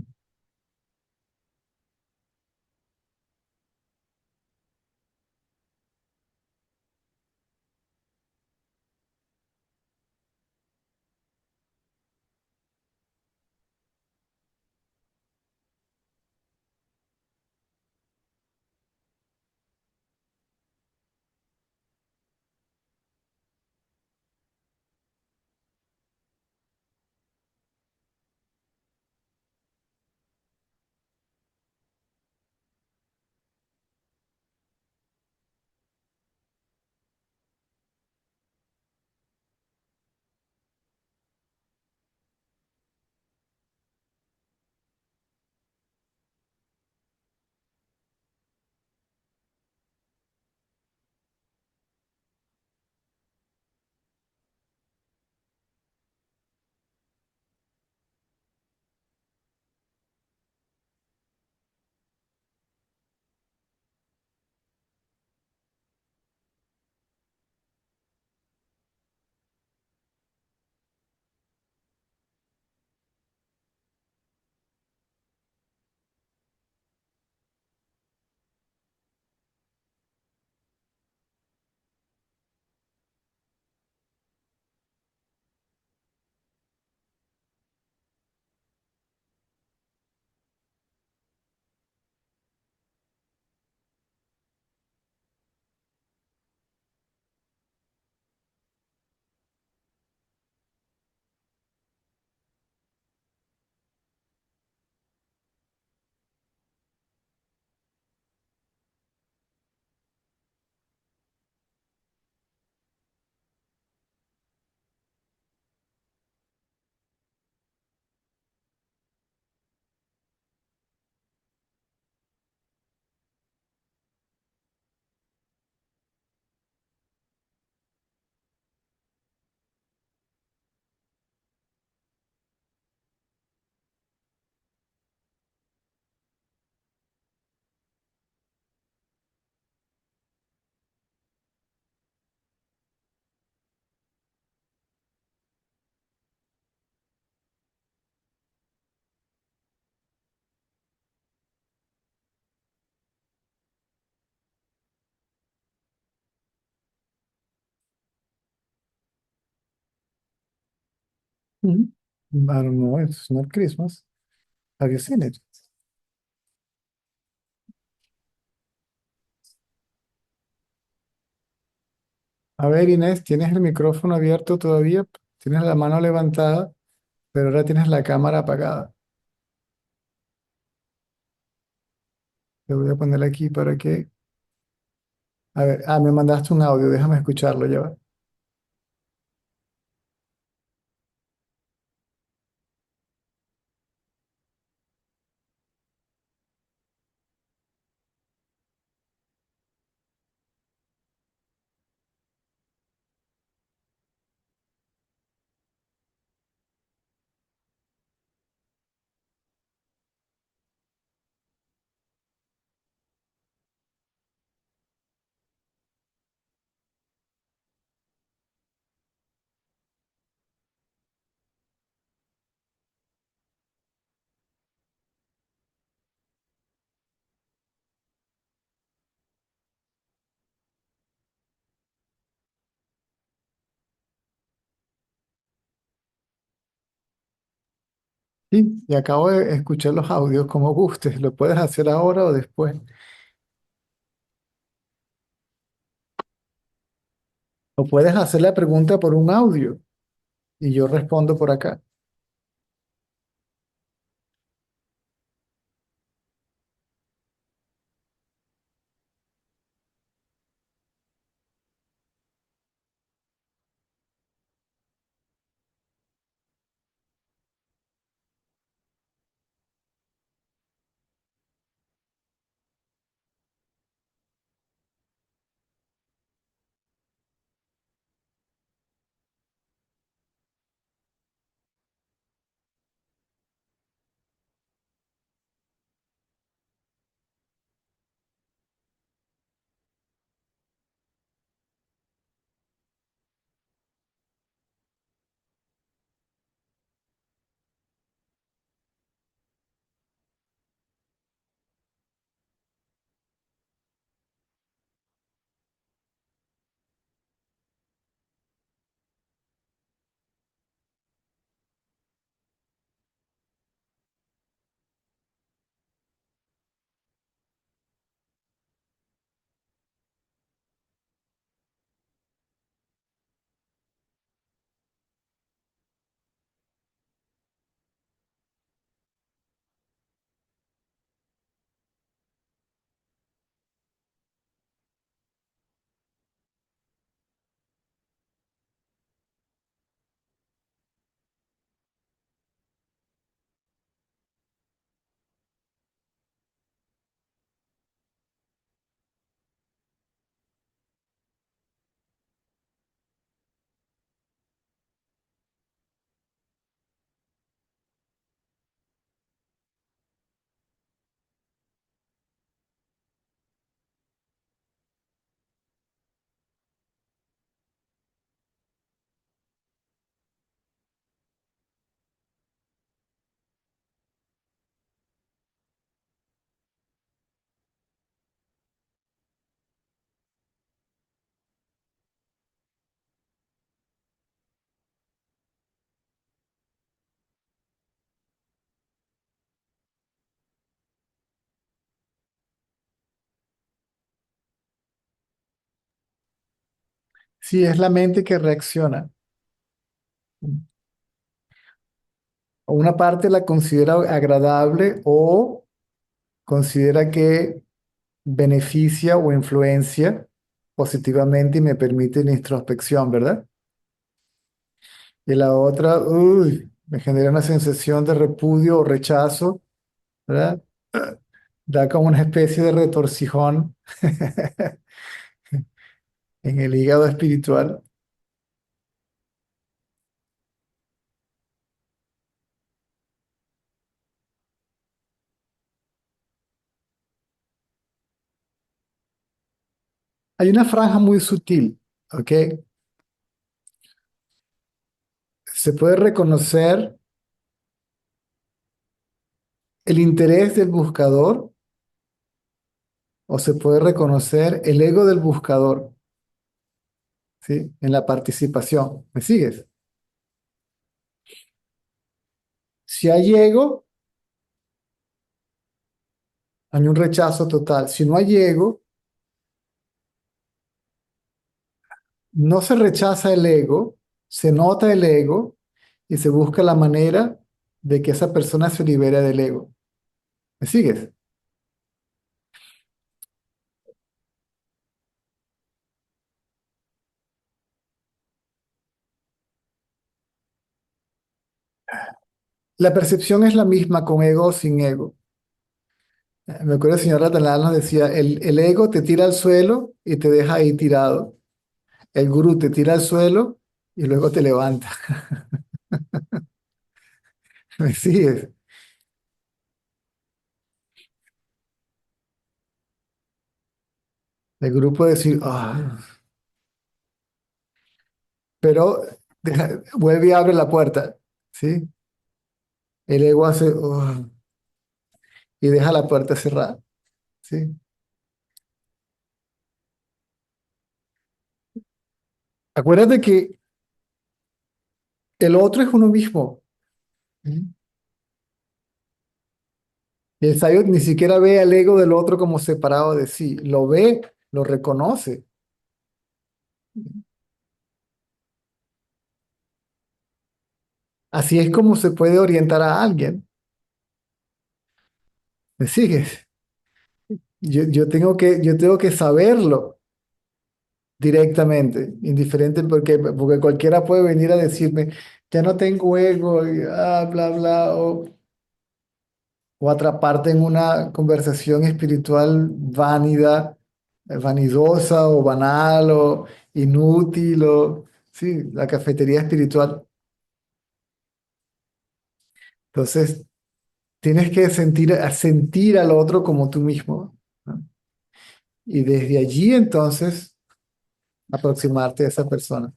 Mhm. I don't know, it's not Christmas. Have you seen it? A ver, Inés, ¿tienes el micrófono abierto todavía? Tienes la mano levantada, pero ahora tienes la cámara apagada. Te voy a poner aquí para que... A ver, me mandaste un audio, déjame escucharlo ya va. Sí, y acabo de escuchar los audios como gustes. Lo puedes hacer ahora o después. O puedes hacer la pregunta por un audio y yo respondo por acá. Sí, es la mente que reacciona. O una parte la considera agradable o considera que beneficia o influencia positivamente y me permite la introspección, ¿verdad? Y la otra, uy, me genera una sensación de repudio o rechazo, ¿verdad? Da como una especie de retorcijón en el hígado espiritual. Hay una franja muy sutil, ¿ok? Se puede reconocer el interés del buscador o se puede reconocer el ego del buscador, ¿sí? En la participación. ¿Me sigues? Si hay ego, hay un rechazo total. Si no hay ego, no se rechaza el ego, se nota el ego y se busca la manera de que esa persona se libere del ego. ¿Me sigues? La percepción es la misma con ego o sin ego. Me acuerdo el señor Ratanal nos decía, el ego te tira al suelo y te deja ahí tirado. El gurú te tira al suelo y luego te levanta. ¿Me sigues? El gurú puede decir, "Ah", pero vuelve y abre la puerta. ¿Sí? El ego hace, "Oh", y deja la puerta cerrada. ¿Sí? Acuérdate que el otro es uno mismo. ¿Sí? Y el sabio ni siquiera ve al ego del otro como separado de sí. Lo ve, lo reconoce. Así es como se puede orientar a alguien. ¿Me sigues? Yo tengo que saberlo directamente, indiferente porque cualquiera puede venir a decirme, ya no tengo ego, y, bla, bla, o atraparte en una conversación espiritual válida, vanidosa o banal o inútil o, sí, la cafetería espiritual. Entonces, tienes que sentir al otro como tú mismo, ¿no? Y desde allí entonces aproximarte a esa persona.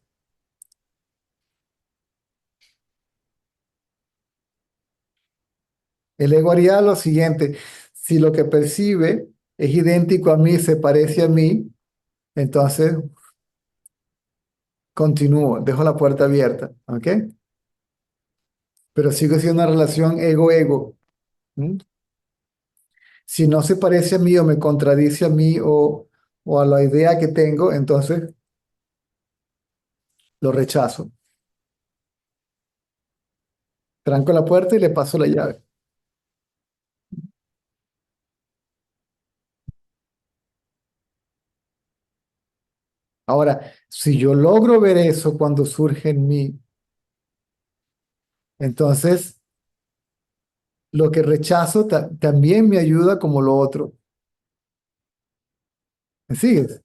El ego haría lo siguiente, si lo que percibe es idéntico a mí, se parece a mí, entonces continúo, dejo la puerta abierta, ¿ok? Pero sigue siendo una relación ego-ego. ¿Mm? Si no se parece a mí o me contradice a mí o a la idea que tengo, entonces lo rechazo. Tranco la puerta y le paso la llave. Ahora, si yo logro ver eso cuando surge en mí, entonces lo que rechazo también me ayuda como lo otro. ¿Me sigues?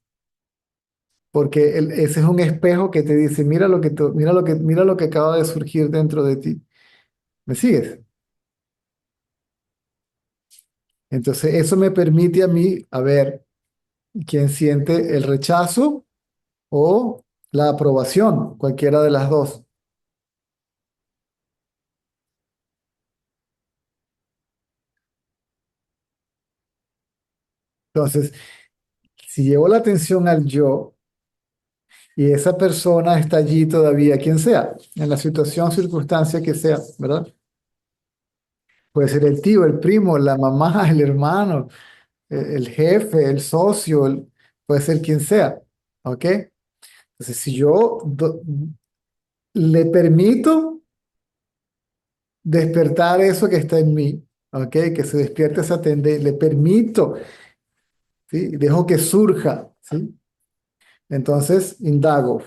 Porque ese es un espejo que te dice, mira lo que acaba de surgir dentro de ti. ¿Me sigues? Entonces, eso me permite a mí, a ver, quién siente el rechazo o la aprobación, cualquiera de las dos. Entonces, si llevo la atención al yo y esa persona está allí todavía, quien sea, en la situación, circunstancia que sea, ¿verdad? Puede ser el tío, el primo, la mamá, el hermano, el jefe, el socio, puede ser quien sea, ¿ok? Entonces, si yo le permito despertar eso que está en mí, ¿ok? Que se despierte esa tendencia, le permito, ¿sí? Dejo que surja, ¿sí? Entonces, indago.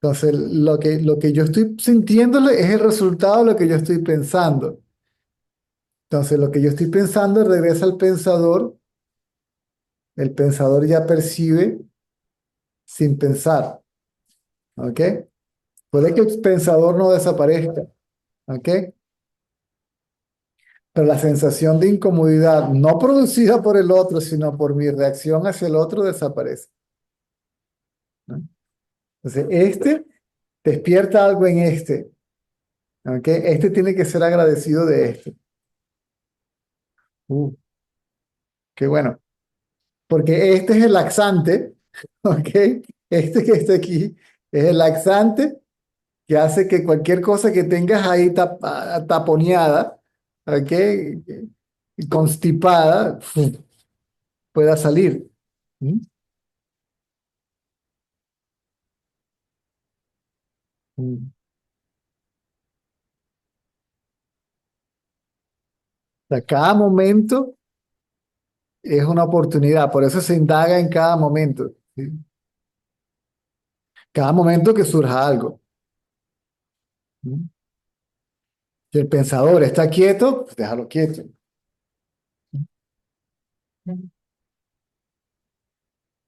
Entonces, lo que yo estoy sintiéndole es el resultado de lo que yo estoy pensando. Entonces, lo que yo estoy pensando regresa al pensador, el pensador ya percibe sin pensar, ¿ok? Puede que el pensador no desaparezca, ¿ok? Pero la sensación de incomodidad, no producida por el otro, sino por mi reacción hacia el otro, desaparece, ¿no? Entonces, despierta algo en ¿ok? Este tiene que ser agradecido de este. Uh, qué bueno. Porque este es el laxante, ¿ok? Este que está aquí es el laxante que hace que cualquier cosa que tengas ahí taponeada, ¿ok? Y constipada, pueda salir. ¿Mm? Mm. O sea, cada momento es una oportunidad, por eso se indaga en cada momento, ¿sí? Cada momento que surja algo. ¿Mm? Si el pensador está quieto, pues déjalo quieto. ¿Mm?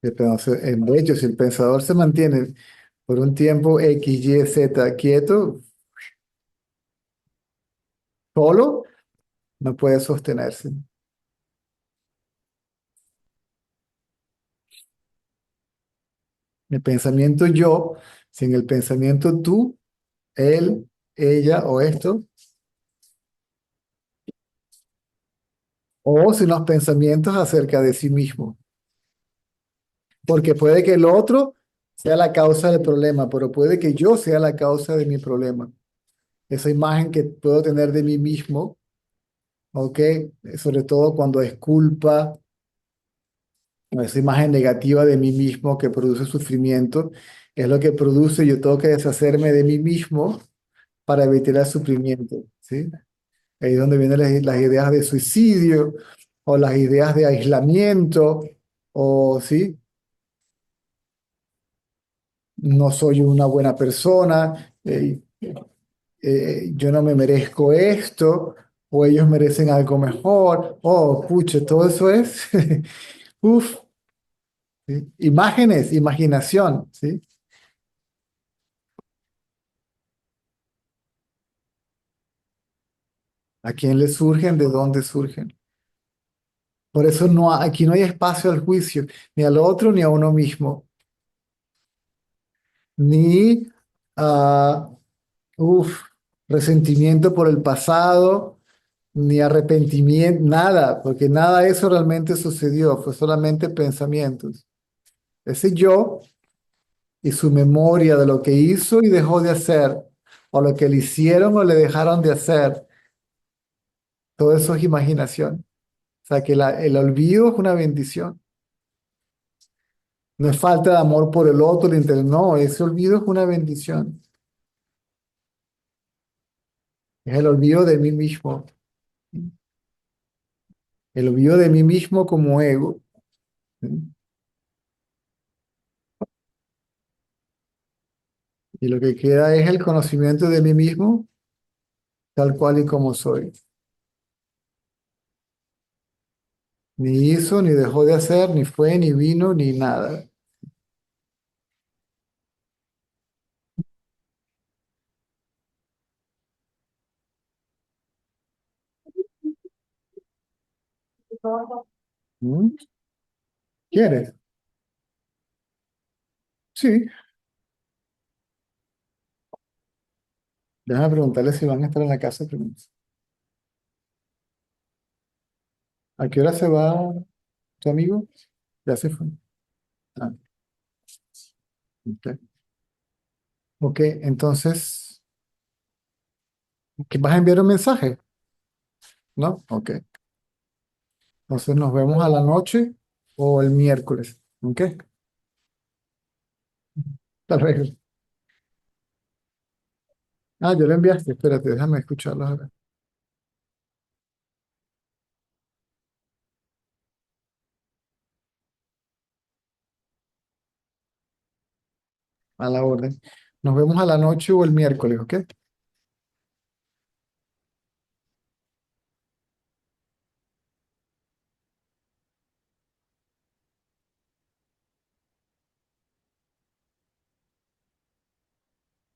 De hecho, si el pensador se mantiene por un tiempo X, Y, Z quieto, solo no puede sostenerse. El pensamiento yo, sin el pensamiento tú, él, ella o esto, o sin los pensamientos acerca de sí mismo. Porque puede que el otro sea la causa del problema, pero puede que yo sea la causa de mi problema. Esa imagen que puedo tener de mí mismo, ¿ok? Sobre todo cuando es culpa, o esa imagen negativa de mí mismo que produce sufrimiento, es lo que produce, yo tengo que deshacerme de mí mismo para evitar el sufrimiento, ¿sí? Ahí es donde vienen las ideas de suicidio o las ideas de aislamiento o, ¿sí? No soy una buena persona, yo no me merezco esto, o ellos merecen algo mejor, oh, pucha, todo eso es, uf, ¿sí? Imágenes, imaginación, ¿sí? ¿A quién le surgen? ¿De dónde surgen? Por eso no, aquí no hay espacio al juicio, ni al otro ni a uno mismo, ni a, uf, resentimiento por el pasado, ni arrepentimiento, nada, porque nada de eso realmente sucedió, fue solamente pensamientos. Ese yo y su memoria de lo que hizo y dejó de hacer, o lo que le hicieron o le dejaron de hacer, todo eso es imaginación. O sea que el olvido es una bendición. No es falta de amor por el otro, el interés, no, ese olvido es una bendición. Es el olvido de mí mismo. El olvido de mí mismo como ego. ¿Sí? Y lo que queda es el conocimiento de mí mismo, tal cual y como soy. Ni hizo, ni dejó de hacer, ni fue, ni vino, ni nada. ¿Mm? ¿Quieres? Sí. Déjame preguntarle si van a estar en la casa primero. ¿A qué hora se va tu amigo? Ya se fue. Ah, ok. Ok, entonces, ¿que vas a enviar un mensaje? ¿No? Ok. Entonces nos vemos a la noche o el miércoles. ¿Ok? Hasta luego. Ah, yo lo enviaste. Espérate, déjame escucharlo ahora. A la orden. Nos vemos a la noche o el miércoles, ¿ok?